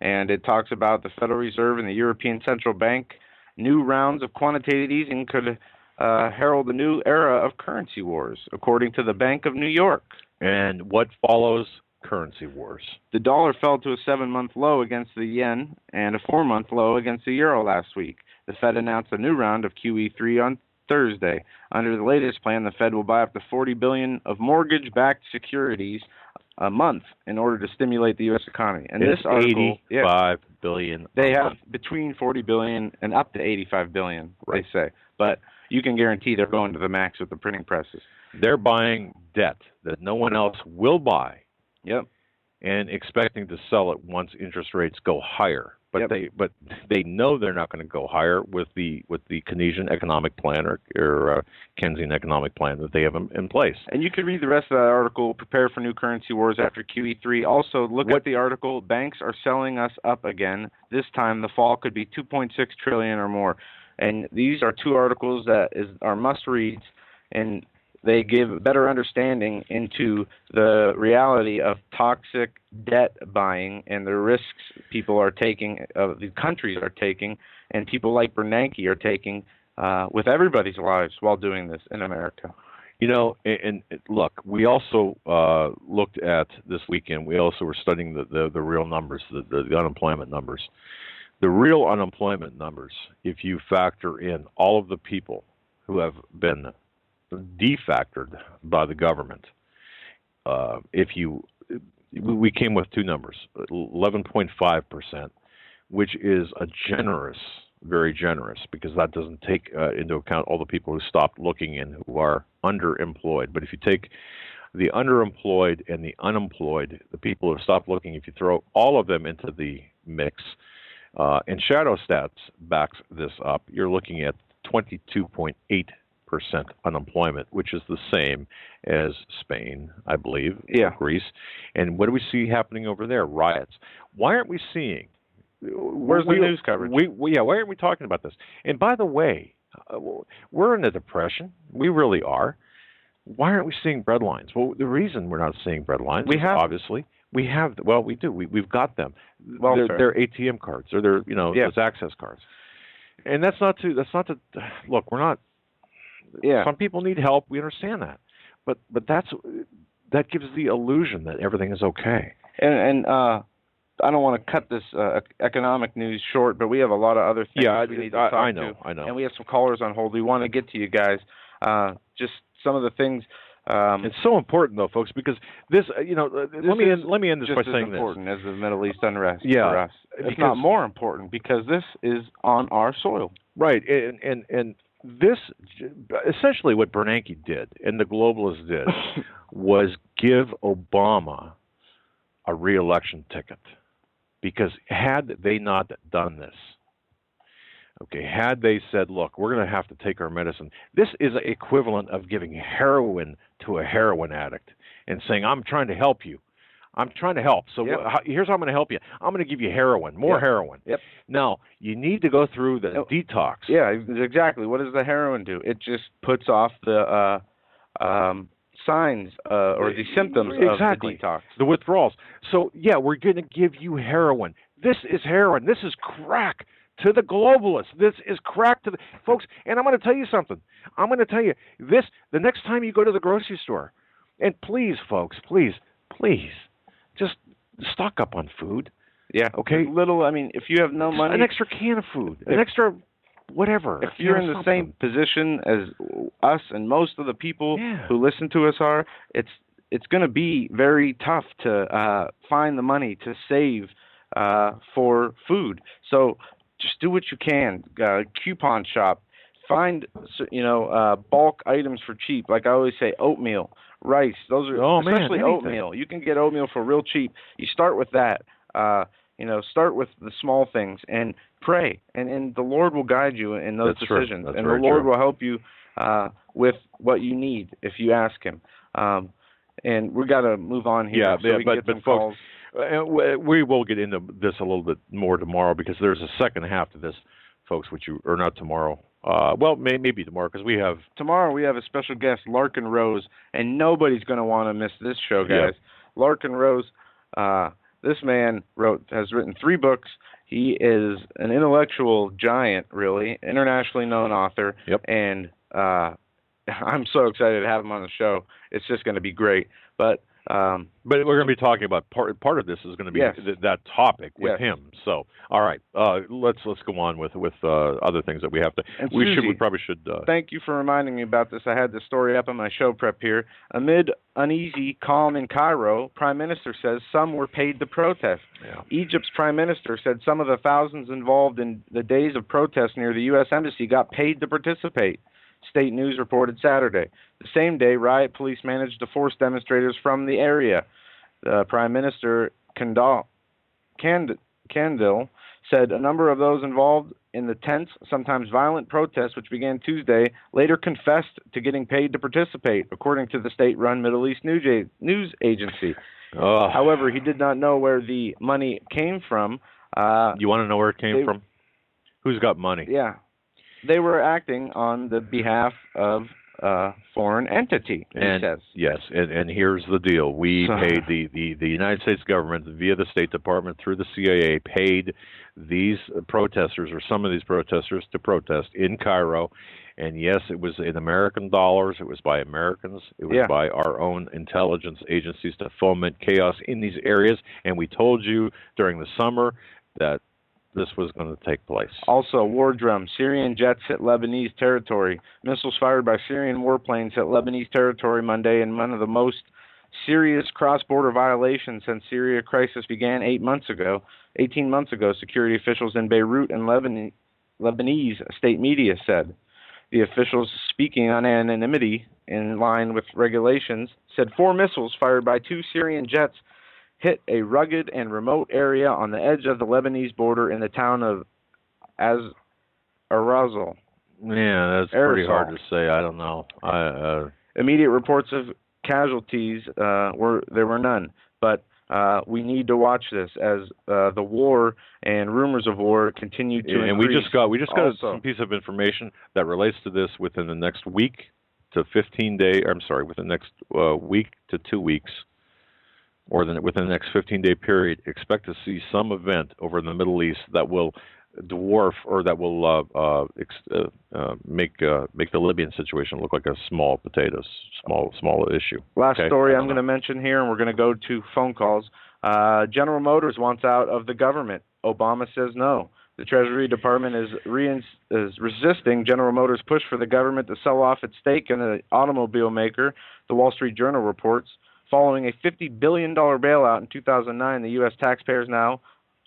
And it talks about the Federal Reserve and the European Central Bank. New rounds of quantitative easing could herald a new era of currency wars, according to the Bank of New York. And what follows currency wars? The dollar fell to a 7-month low against the yen and a 4-month low against the euro last week. The Fed announced a new round of QE3 on Thursday. Under the latest plan, the Fed will buy up to $40 billion of mortgage-backed securities a month in order to stimulate the U.S. economy. And it's this article, $85 billion. They have between $40 billion and up to $85 billion, right. They say. But you can guarantee they're going to the max with the printing presses. They're buying debt that no one else will buy. Yep. And expecting to sell it once interest rates go higher. But they know they're not going to go higher with the Keynesian economic plan or Keynesian economic plan that they have in place. And you can read the rest of that article, Prepare for New Currency Wars After QE3. Also, look at the article, Banks Are Selling Us Up Again. This time the fall could be $2.6 trillion or more. And these are two articles that are must-reads, and they give a better understanding into the reality of toxic debt buying and the risks people are taking, the countries are taking, and people like Bernanke are taking with everybody's lives while doing this in America. And look, we also looked at this weekend, we also were studying the real numbers, the unemployment numbers. The real unemployment numbers, if you factor in all of the people who have been defactored by the government, we came with two numbers, 11.5%, which is a generous, very generous, because that doesn't take into account all the people who stopped looking and who are underemployed. But if you take the underemployed and the unemployed, the people who have stopped looking, if you throw all of them into the mix, and Shadow Stats backs this up, you're looking at 22.8% unemployment, which is the same as Spain, I believe, Greece. And what do we see happening over there? Riots. Why aren't we seeing? Where's the news coverage? Why aren't we talking about this? And by the way, we're in a depression. We really are. Why aren't we seeing bread lines? Well, the reason we're not seeing bread lines is obviously we have. Well, we do. We've got them. Well, they're ATM cards or they're those access cards. And that's not to look. We're not. Yeah. Some people need help. We understand that, but that gives the illusion that everything is okay. And I don't want to cut this economic news short, but we have a lot of other things we need to talk I know. And we have some callers on hold. We want to get to you guys. Just some of the things. It's so important, though, folks, because this, let me end this by saying this. Just as important as the Middle East unrest for us. It's not more important because this is on our soil. Right, and this, essentially what Bernanke did and the globalists did was give Obama a re-election ticket. Because had they not done this, had they said, look, we're going to have to take our medicine, this is equivalent of giving heroin to a heroin addict and saying, I'm trying to help you. I'm trying to help. So here's how I'm going to help you. I'm going to give you heroin, more heroin. Yep. Now, you need to go through the detox. Yeah, exactly. What does the heroin do? It just puts off the signs or the symptoms of the detox. The withdrawals. So, we're going to give you heroin. This is heroin. This is crack to the globalists. This is crack to the folks. And I'm going to tell you something. I'm going to tell you this the next time you go to the grocery store. And please, folks, please, just stock up on food. Yeah. Okay. If you have no money, an extra can of food, an extra whatever. If you're in the same position as us and most of the people who listen to us are, it's going to be very tough to find the money to save for food. So just do what you can. Coupon shop. Find bulk items for cheap. Like I always say, oatmeal, rice. Those are especially oatmeal. You can get oatmeal for real cheap. You start with that. Start with the small things and pray, and the Lord will guide you in those decisions, and the Lord will help you with what you need if you ask Him. And we got to move on here. But folks, we will get into this a little bit more tomorrow because there's a second half to this, folks, or not tomorrow. Maybe tomorrow because tomorrow we have a special guest, Larkin Rose, and nobody's going to want to miss this show, guys. Larkin Rose. This man has written 3 books. He is an intellectual giant, really, internationally known author. And I'm so excited to have him on the show. It's just going to be great. But we're going to be talking about part of this is going to be that topic with him. So, all right, let's go on with other things that we have to. We probably should. Thank you for reminding me about this. I had this story up on my show prep here. Amid uneasy calm in Cairo, Prime Minister says some were paid to protest. Egypt's Prime Minister said some of the thousands involved in the days of protest near the U.S. Embassy got paid to participate. State News reported Saturday. The same day, riot police managed to force demonstrators from the area. Prime Minister Kandil said a number of those involved in the tense, sometimes violent protests, which began Tuesday, later confessed to getting paid to participate, according to the state-run Middle East news agency. However, he did not know where the money came from. You want to know where it came from? Who's got money? Yeah. They were acting on the behalf of a foreign entity, he says. Yes, and here's the deal. We paid the United States government via the State Department through the CIA paid these protesters or some of these protesters to protest in Cairo. And yes, it was in American dollars. It was by Americans. It was by our own intelligence agencies to foment chaos in these areas. And we told you during the summer that this was going to take place. Also, war drums. Syrian jets hit Lebanese territory. Missiles fired by Syrian warplanes hit Lebanese territory Monday in one of the most serious cross-border violations since Syria crisis began 18 months ago. Security officials in Beirut and Lebanese state media said. The officials, speaking on anonymity in line with regulations, said 4 missiles fired by 2 Syrian jets hit a rugged and remote area on the edge of the Lebanese border in the town of Arazal. Yeah, that's pretty hard to say. I don't know. Immediate reports of casualties there were none, but we need to watch this as the war and rumors of war continue to increase. And we just got some piece of information that relates to this within the next week to 15 day. Within the next week to 2 weeks. Or within the next 15-day period, expect to see some event over in the Middle East that will dwarf or that will make the Libyan situation look like a small issue. Last story I'm going to mention here, and we're going to go to phone calls. General Motors wants out of the government. Obama says no. The Treasury Department is resisting General Motors' push for the government to sell off its stake in the automobile maker, the Wall Street Journal reports. Following a $50 billion bailout in 2009, the U.S. taxpayers now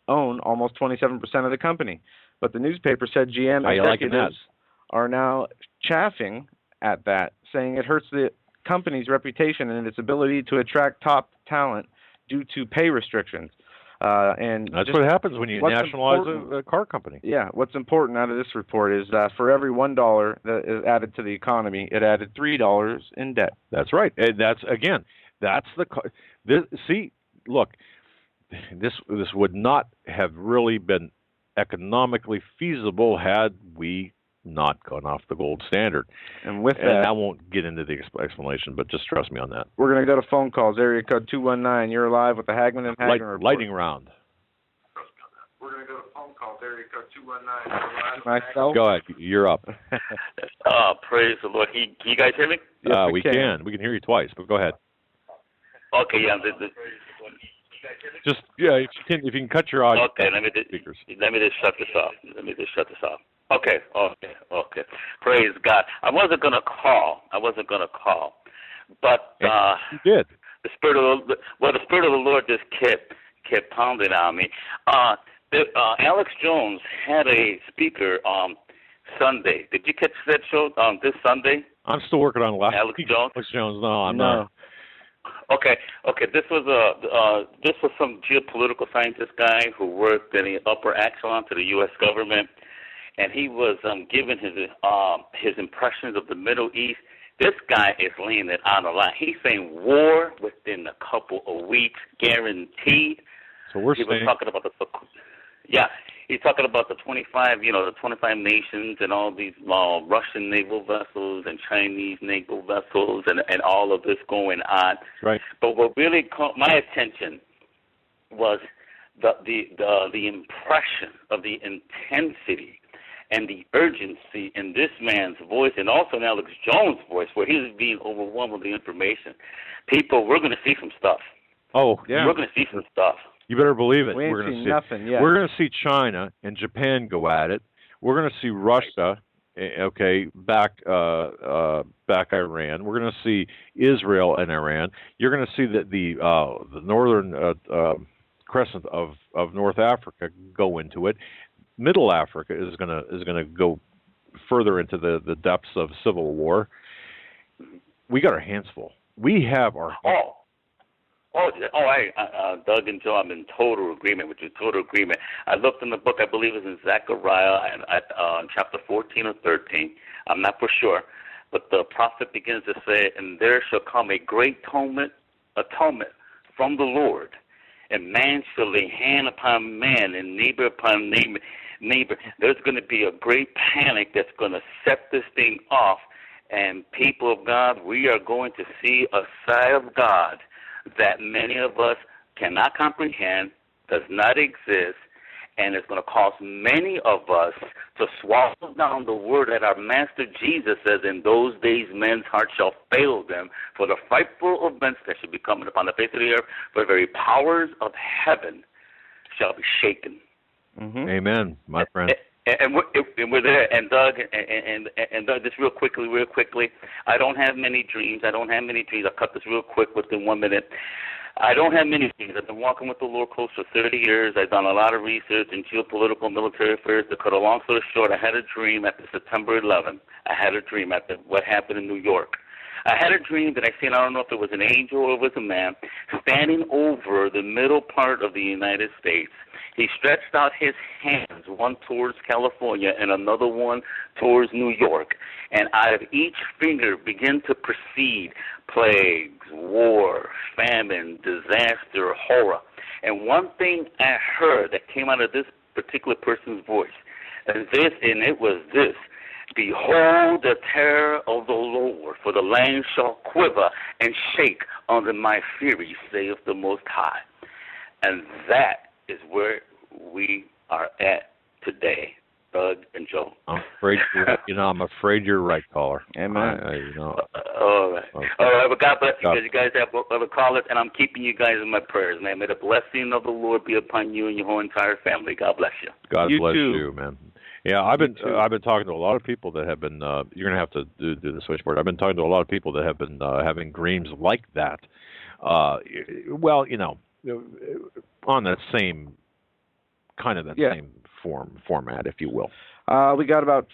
own almost 27% of the company. But the newspaper said GM executives are now chaffing at that, saying it hurts the company's reputation and its ability to attract top talent due to pay restrictions. And that's what happens when you nationalize a car company. Yeah, what's important out of this report is that for every $1 that is added to the economy, it added $3 in debt. That's right. And that's look, this would not have really been economically feasible had we not gone off the gold standard. And with that, I won't get into the explanation, but just trust me on that. We're going to go to phone calls. Area code 219. You're live with the Hagmann and Hagmann report. Lightning round. We're going to go to phone calls. Area code 219. You're live. Myself. Go ahead. You're up. Praise the Lord. Can you guys hear me? Yes, we can. We can hear you twice, but go ahead. Okay, yeah. Just if you can cut your audio. Okay, let me just shut this off. Okay. Praise God. I wasn't gonna call, but you did. The Spirit of the Lord just kept pounding on me. Alex Jones had a speaker Sunday. Did you catch that show this Sunday? I'm still working on Alex Jones. Alex Jones. No, I'm not. Okay. This was some geopolitical scientist guy who worked in the upper echelon to the U.S. government, and he was giving his impressions of the Middle East. This guy is laying it on the line. He's saying war within a couple of weeks, guaranteed. So we're He was talking about he's talking about the 25 nations and all these Russian naval vessels and Chinese naval vessels and all of this going on. Right. But what really caught my attention was the impression of the intensity and the urgency in this man's voice and also in Alex Jones' voice, where he was being overwhelmed with the information. People, we're going to see some stuff. Oh, yeah. We're going to see some stuff. You better believe it. We're going to see nothing yet. We're going to see China and Japan go at it. We're going to see Russia, back Iran. We're going to see Israel and Iran. You're going to see that the northern crescent of North Africa go into it. Middle Africa is going to go further into the depths of civil war. We got our hands full. We have our hands. Doug and Joe, I'm in total agreement with you. Total agreement. I looked in the book. I believe it's in Zechariah and chapter 14 or 13. I'm not for sure, but the prophet begins to say, "And there shall come a great atonement from the Lord, and man shall lay hand upon man, and neighbor upon neighbor." There's going to be a great panic that's going to set this thing off, and people of God, we are going to see a side of God that many of us cannot comprehend, does not exist, and it's going to cause many of us to swallow down the word that our Master Jesus says, "In those days men's hearts shall fail them, for the frightful events that shall be coming upon the face of the earth, for the very powers of heaven shall be shaken." Mm-hmm. Amen, my friend. And we're there. And Doug, and Doug, just real quickly, I don't have many dreams. I'll cut this real quick within 1 minute. I don't have many dreams. I've been walking with the Lord close for 30 years. I've done a lot of research in geopolitical military affairs. To cut a long story short, I had a dream after September 11th. I had a dream after what happened in New York. I had a dream that I seen, I don't know if it was an angel or it was a man, standing over the middle part of the United States. He stretched out his hands, one towards California and another one towards New York. And out of each finger began to proceed plagues, war, famine, disaster, horror. And one thing I heard that came out of this particular person's voice, and it was this: "Behold the terror of the Lord, for the land shall quiver and shake under my fury, saith the Most High." And that is where we are at today, Doug and Joe. I'm afraid you're right, caller. Amen. All right. Okay. All right. Well, God bless you guys. You guys have other callers, and I'm keeping you guys in my prayers, man. May the blessing of the Lord be upon you and your whole entire family. God bless you. God You bless too. you, man. Yeah, I've been talking to a lot of people that have been. You're gonna have to do the switchboard. I've been talking to a lot of people that have been having dreams like that. Well, on that same kind of same format, if you will. We got about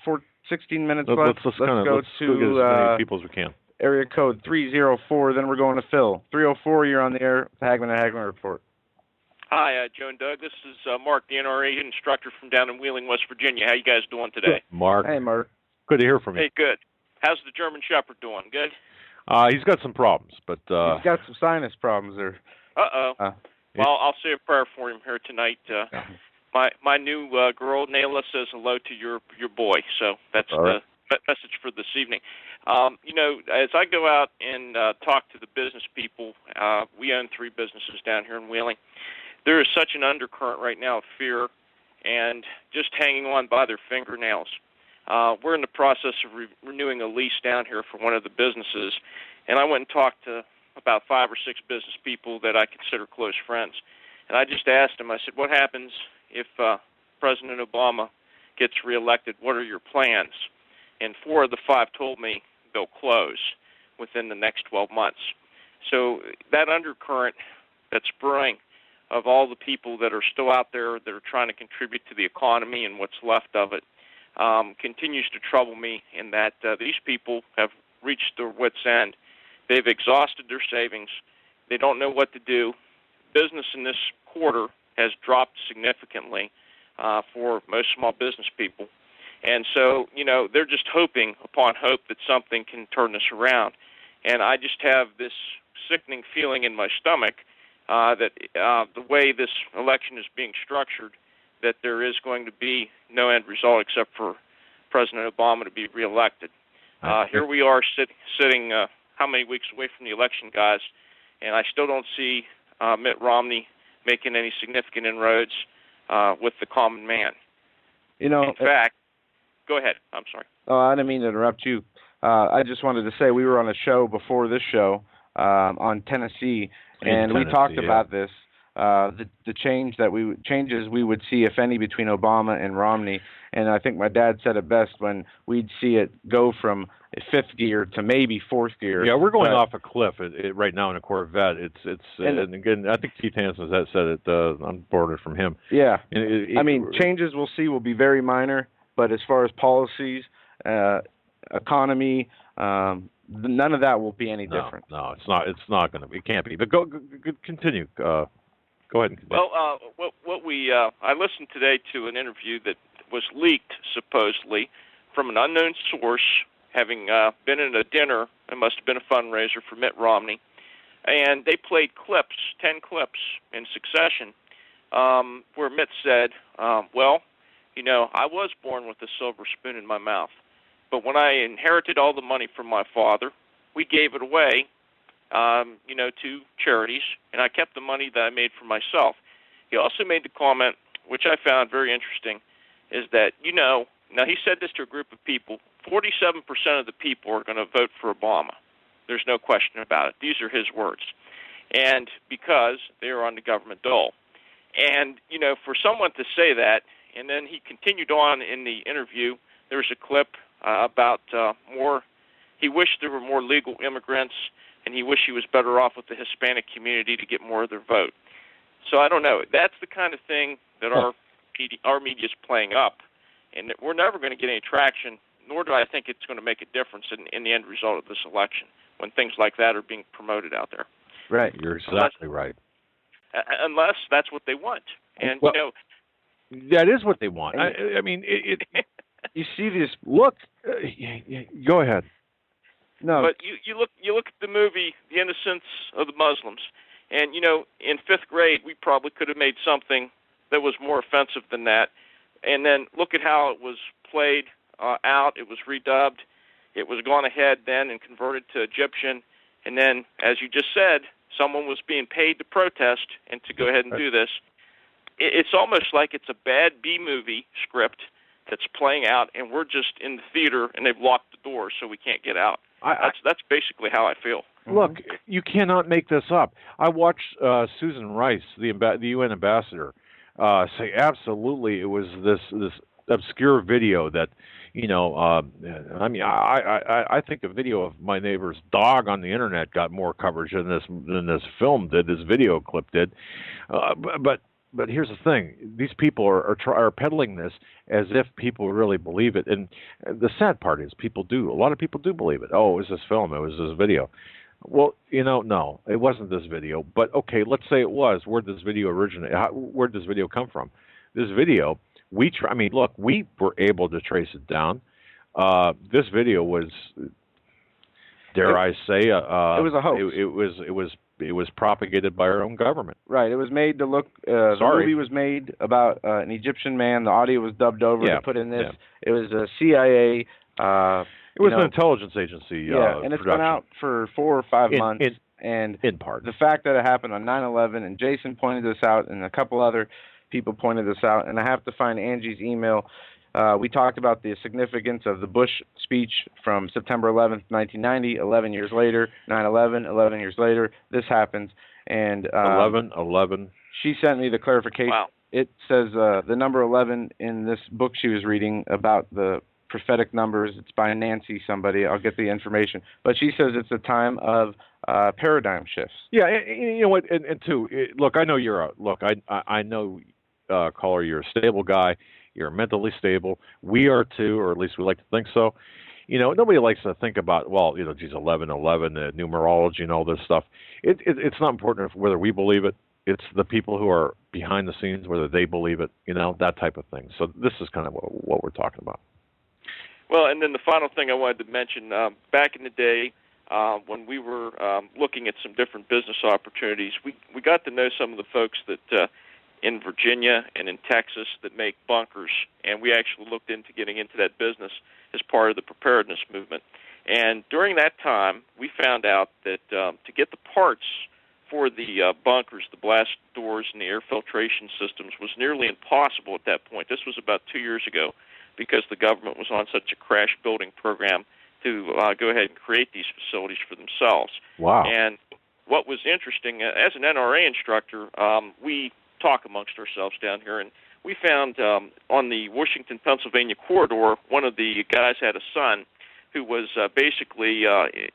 16 minutes left. Let's go get as many people as we can. Area code 304. Then we're going to Phil. 304. You're on the air. Hagmann and Hagmann report. Hi, Joe and Doug. This is Mark, the NRA instructor from down in Wheeling, West Virginia. How you guys doing today? Mark. Hey, Mark. Good to hear from you. Hey, good. How's the German Shepherd doing? Good? He's got some problems, but... he's got some sinus problems there. Uh-oh. Well, I'll say a prayer for him here tonight. My new girl, Nayla, says hello to your boy, so that's the message for this evening. As I go out and talk to the business people, we own 3 businesses down here in Wheeling. There is such an undercurrent right now of fear and just hanging on by their fingernails. We're in the process of renewing a lease down here for one of the businesses, and I went and talked to about 5 or 6 business people that I consider close friends. And I just asked them, I said, what happens if President Obama gets reelected? What are your plans? And 4 of the 5 told me they'll close within the next 12 months. So that undercurrent that's brewing of all the people that are still out there that are trying to contribute to the economy and what's left of it continues to trouble me in that these people have reached their wits' end. They've exhausted their savings. They don't know what to do. Business in this quarter has dropped significantly for most small business people. And so, they're just hoping upon hope that something can turn this around. And I just have this sickening feeling in my stomach that the way this election is being structured, that there is going to be no end result except for President Obama to be reelected. Here we are sitting how many weeks away from the election, guys, and I still don't see Mitt Romney making any significant inroads with the common man. In fact, go ahead. I'm sorry. Oh, I didn't mean to interrupt you. I just wanted to say we were on a show before this show on Tennessee, and we talked about this, the changes we would see, if any, between Obama and Romney. And I think my dad said it best when we'd see it go from 5th gear to maybe 4th gear. Yeah, we're going off a cliff right now in a Corvette. And again, I think Keith Hansen has said it. I'm borrowed from him. Yeah, changes we'll see will be very minor, but as far as policies, economy, none of that will be any different. No, it's not. It's not going to be. It can't be. But go continue. Go ahead and continue. Well, I listened today to an interview that was leaked supposedly from an unknown source, having been at a dinner. It must have been a fundraiser for Mitt Romney, and they played 10 clips in succession, where Mitt said, I was born with a silver spoon in my mouth, but when I inherited all the money from my father, we gave it away, to charities, and I kept the money that I made for myself. He also made the comment, which I found very interesting, is that, now he said this to a group of people, 47% of the people are going to vote for Obama. There's no question about it. These are his words. And because they are on the government dole. And, for someone to say that, and then he continued on in the interview, there was a clip about he wished there were more legal immigrants, and he wished he was better off with the Hispanic community to get more of their vote. So I don't know. That's the kind of thing that our media is playing up, and we're never going to get any traction, nor do I think it's going to make a difference in the end result of this election when things like that are being promoted out there. Right. You're exactly right. Unless that's what they want. And, that is what they want. I mean, you see this. Look, go ahead. No. But you look at the movie The Innocence of the Muslims, and in 5th grade we probably could have made something that was more offensive than that. And then look at how it was played out. It was redubbed. It was gone ahead then and converted to Egyptian. And then, as you just said, someone was being paid to protest and to go ahead and do this. It's almost like it's a bad B-movie script that's playing out, and we're just in the theater, and they've locked the doors so we can't get out. That's basically how I feel. Look, you cannot make this up. I watched Susan Rice, the UN ambassador, say absolutely it was this obscure video that, I mean, I think a video of my neighbor's dog on the internet got more coverage than this film did, this video clip did. But here's the thing: these people are peddling this as if people really believe it. And the sad part is, a lot of people do believe it. Oh, it was this film. It was this video. Well, no, it wasn't this video. But okay, let's say it was. Where did this video originate? Where did this video come from? This video, we were able to trace it down. This video was, dare I say, it was a hoax. It was propagated by our own government. Right. It was made to look. The movie was made about an Egyptian man. The audio was dubbed over to put in this. Yeah. It was a CIA. It was an intelligence agency. And it's been out for 4 or 5 months. In part. The fact that it happened on 9/11, and Jason pointed this out, and a couple other people pointed this out, and I have to find Angie's email. We talked about the significance of the Bush speech from September 11th, 1990. 11 years later, 9/11. 11 years later, this happens. And 11. She sent me the clarification. Wow. It says the number 11 in this book she was reading about the prophetic numbers. It's by Nancy somebody. I'll get the information. But she says it's a time of paradigm shifts. Yeah, and you know what? And two, look, I know I know, caller, you're a stable guy. You're mentally stable. We are too, or at least we like to think so. Nobody likes to think about, 11/11, the numerology and all this stuff. It's not important whether we believe it. It's the people who are behind the scenes, whether they believe it, that type of thing. So this is kind of what we're talking about. Well, and then the final thing I wanted to mention, back in the day, when we were looking at some different business opportunities, we got to know some of the folks that in Virginia and in Texas that make bunkers, and we actually looked into getting into that business as part of the preparedness movement. And during that time, we found out that to get the parts for the bunkers, the blast doors and the air filtration systems, was nearly impossible at that point. This was about 2 years ago, because the government was on such a crash building program to go ahead and create these facilities for themselves. Wow. And what was interesting, as an NRA instructor, we talk amongst ourselves down here, and we found on the Washington-Pennsylvania corridor, one of the guys had a son who was basically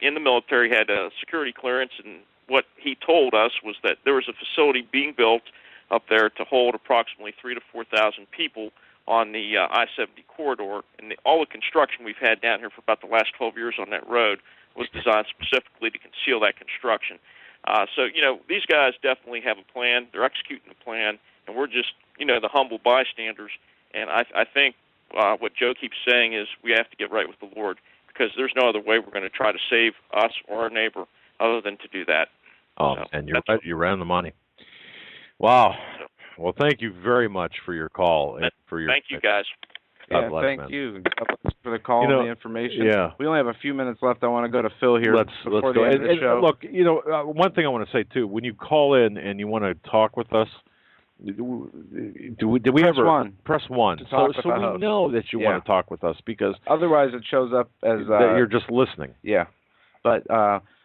in the military, had a security clearance, and what he told us was that there was a facility being built up there to hold approximately 3,000 to 4,000 people on the I-70 corridor, and all the construction we've had down here for about the last 12 years on that road was designed specifically to conceal that construction. So, these guys definitely have a plan. They're executing the plan, and we're just, the humble bystanders. And I think what Joe keeps saying is we have to get right with the Lord, because there's no other way we're going to try to save us or our neighbor other than to do that. Oh, so, and you're right. You're right on the money. Wow. Well, thank you very much for your call. And for your thank you, guys. God bless, thank you for the call and the information. Yeah. We only have a few minutes left. I want to go to Phil here before the go. end of the show. Look, one thing I want to say, too, when you call in and you want to talk with us, do we press ever one. Press 1? So we know that you want to talk with us, because otherwise it shows up as that you're just listening. Yeah. But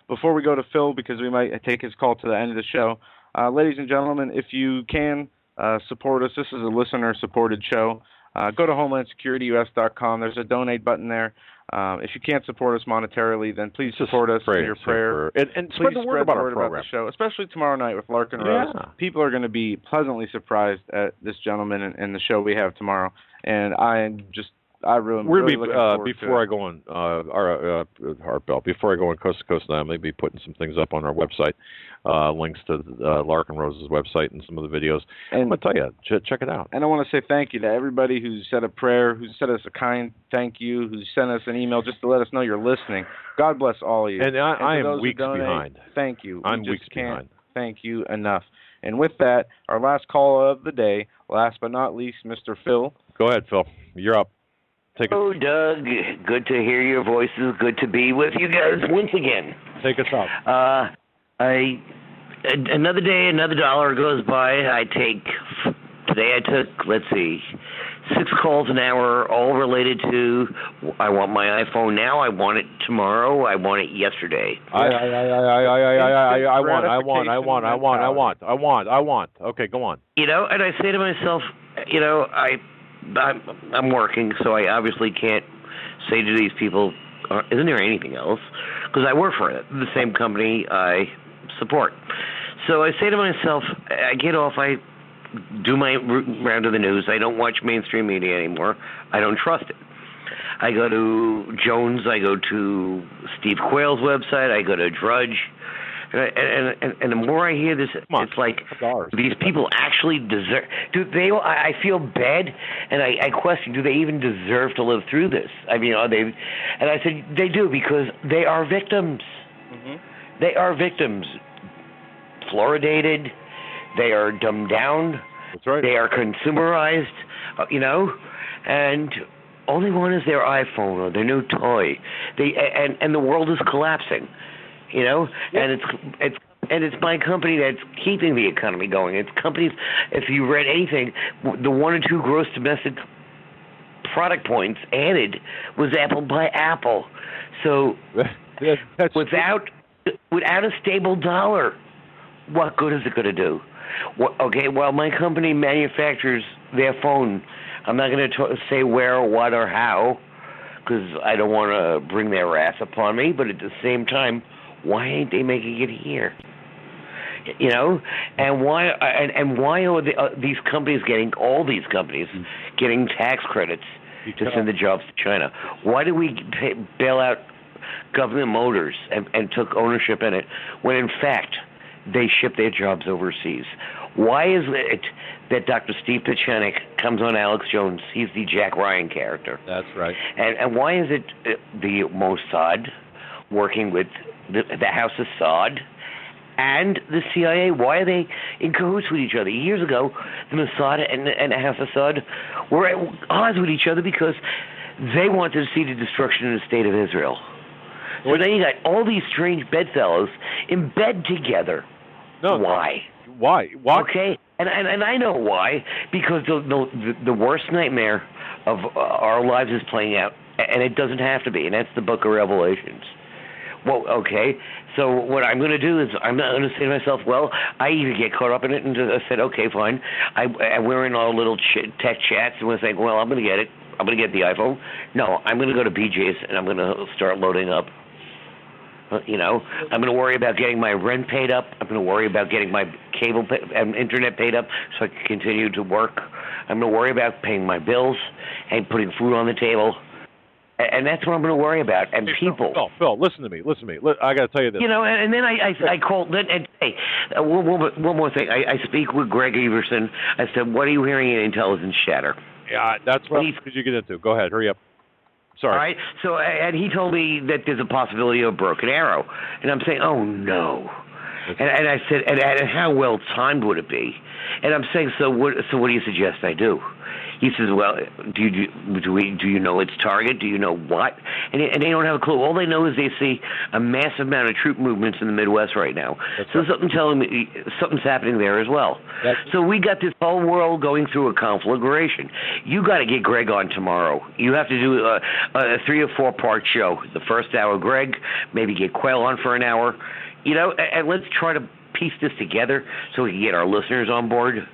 before we go to Phil, because we might take his call to the end of the show, ladies and gentlemen, if you can support us, this is a listener-supported show. Go to HomelandSecurityUS.com. There's a donate button there. If you can't support us monetarily, then please support us in your prayer. And spread the word about our program. About the show, especially tomorrow night with Larkin Rose. Yeah. People are going to be pleasantly surprised at this gentleman and the show we have tomorrow. And really looking forward before I go on Art Bell, before I go on Coast to Coast, I'm going to be putting some things up on our website, links to Larkin Rose's website and some of the videos. And I'm going to tell you, check it out. And I want to say thank you to everybody who said a prayer, who sent us a kind thank you, who sent us an email just to let us know you're listening. God bless all of you. And I am weeks behind. Thank you. I'm weeks behind. Thank you enough. And with that, our last call of the day, last but not least, Mr. Phil. Go ahead, Phil. You're up. Oh, Doug, good to hear your voices. Good to be with you guys once again. Take us out. Another day, another dollar goes by. Today I took, 6 calls an hour, all related to, I want my iPhone now, I want it tomorrow, I want it yesterday. I want. Okay, go on. You know, and I say to myself, you know, I'm working, so I obviously can't say to these people, isn't there anything else? Because I work for the same company I support. So I say to myself, I get off, I do my round of the news. I don't watch mainstream media anymore. I don't trust it. I go to Jones. I go to Steve Quayle's website. I go to Drudge. And the more I hear this, it's like these people actually deserve. Do they? I feel bad, and I question: do they even deserve to live through this? I mean, are they? And I said they do because they are victims. Mm-hmm. They are victims. Fluoridated. They are dumbed down. That's right. They are consumerized. You know, and all they want is their iPhone or their new toy. And the world is collapsing. You know, and it's my company that's keeping the economy going. It's companies. If you read anything, the 1 or 2 gross domestic product points added was Apple by Apple. So without a stable dollar, what good is it going to do? Okay, well, my company manufactures their phone. I'm not going to say where or what or how, because I don't want to bring their wrath upon me. But at the same time, why ain't they making it here? You know, and why are these companies getting tax credits to send the jobs to China? Why did we bail out Government Motors and took ownership in it when in fact they ship their jobs overseas? Why is it that Dr. Steve Pichanek comes on Alex Jones? He's the Jack Ryan character. That's right. And why is it the Mossad working with the House of Saud and the CIA? Why are they in cahoots with each other? Years ago, the Mossad and the House of Saud were at odds with each other because they wanted to see the destruction of the state of Israel. So then you got all these strange bedfellows in bed together. No. Why? Why? Okay, and I know why. Because the worst nightmare of our lives is playing out, and it doesn't have to be, and that's the Book of Revelations. Well, okay, so what I'm going to do is I'm not going to say to myself, well, I either get caught up in it and I said, okay, fine. We're in our little tech chats, and we're saying, well, I'm going to get it. I'm going to get the iPhone. No, I'm going to go to BJ's, and I'm going to start loading up. You know, I'm going to worry about getting my rent paid up. I'm going to worry about getting my cable and internet paid up so I can continue to work. I'm going to worry about paying my bills and putting food on the table. And that's what I'm going to worry about. And hey, people. Phil, listen to me. I got to tell you this. You know, and then I called. And hey, one more thing. I speak with Greg Everson. I said, what are you hearing in intelligence chatter? Yeah, that's what did you get into. Go ahead. Hurry up. Sorry. All right. So, and he told me that there's a possibility of a broken arrow. And I'm saying, oh, no. And I said, and how well timed would it be? And I'm saying, so what do you suggest I do? He says, well, do you know its target? Do you know what? And they don't have a clue. All they know is they see a massive amount of troop movements in the Midwest right now. Something's telling me something's happening there as well. So we got this whole world going through a conflagration. You got to get Greg on tomorrow. You have to do a 3 or 4 part show. The first hour, Greg, maybe get Quayle on for an hour. You know, and let's try to piece this together so we can get our listeners on board.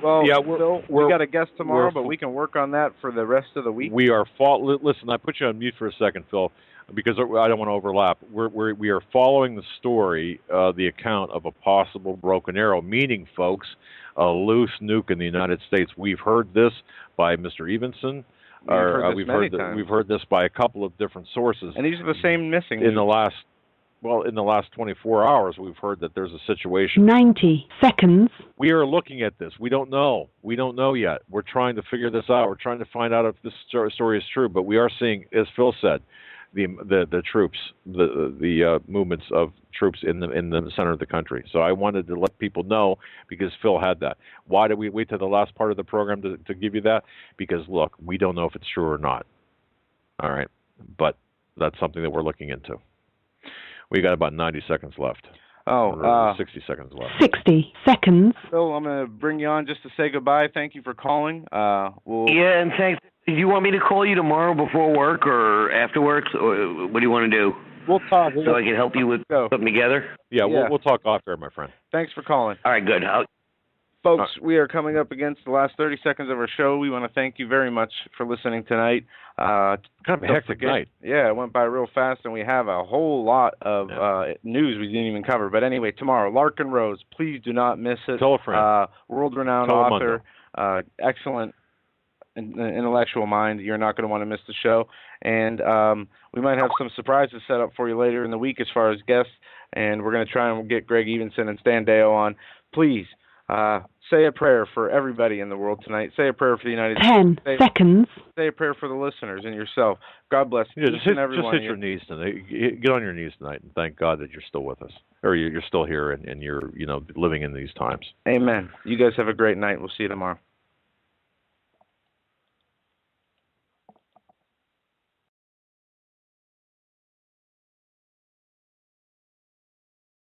Well, yeah, we got a guest tomorrow, but we can work on that for the rest of the week. We are listen, I put you on mute for a second, Phil, because I don't want to overlap. We are following the story, the account of a possible broken arrow, meaning, folks, a loose nuke in the United States. We've heard this by Mr. Evenson. We've heard this by a couple of different sources. And these are the same missing. In the last 24 hours, we've heard that there's a situation. 90 seconds. We are looking at this. We don't know. We don't know yet. We're trying to figure this out. We're trying to find out if this story is true. But we are seeing, as Phil said, the troops, the movements of troops in the center of the country. So I wanted to let people know because Phil had that. Why did we wait to the last part of the program to give you that? Because, look, we don't know if it's true or not. All right? But that's something that we're looking into. We got about 90 seconds left. Oh, 60 seconds left. 60 seconds. Phil, I'm going to bring you on just to say goodbye. Thank you for calling. Yeah, and thanks. Do you want me to call you tomorrow before work or after work? Or what do you want to do? We'll talk. So I can help you with something together? Yeah, we'll talk off air, my friend. Thanks for calling. All right, good. Folks, we are coming up against the last 30 seconds of our show. We want to thank you very much for listening tonight. Kind of a hectic night. Yeah, it went by real fast, and we have a whole lot of news we didn't even cover. But anyway, tomorrow, Larkin Rose, please do not miss it. Tell a friend. World-renowned author, excellent intellectual mind. You're not going to want to miss the show. And we might have some surprises set up for you later in the week as far as guests, and we're going to try and get Greg Evenson and Stan Deo on. Please, say a prayer for everybody in the world tonight. Say a prayer for the United States. 10 seconds. Say a prayer for the listeners and yourself. God bless you. Just hit your knees tonight. Get on your knees tonight and thank God that you're still with us, or you're still here and you're living in these times. Amen. You guys have a great night. We'll see you tomorrow.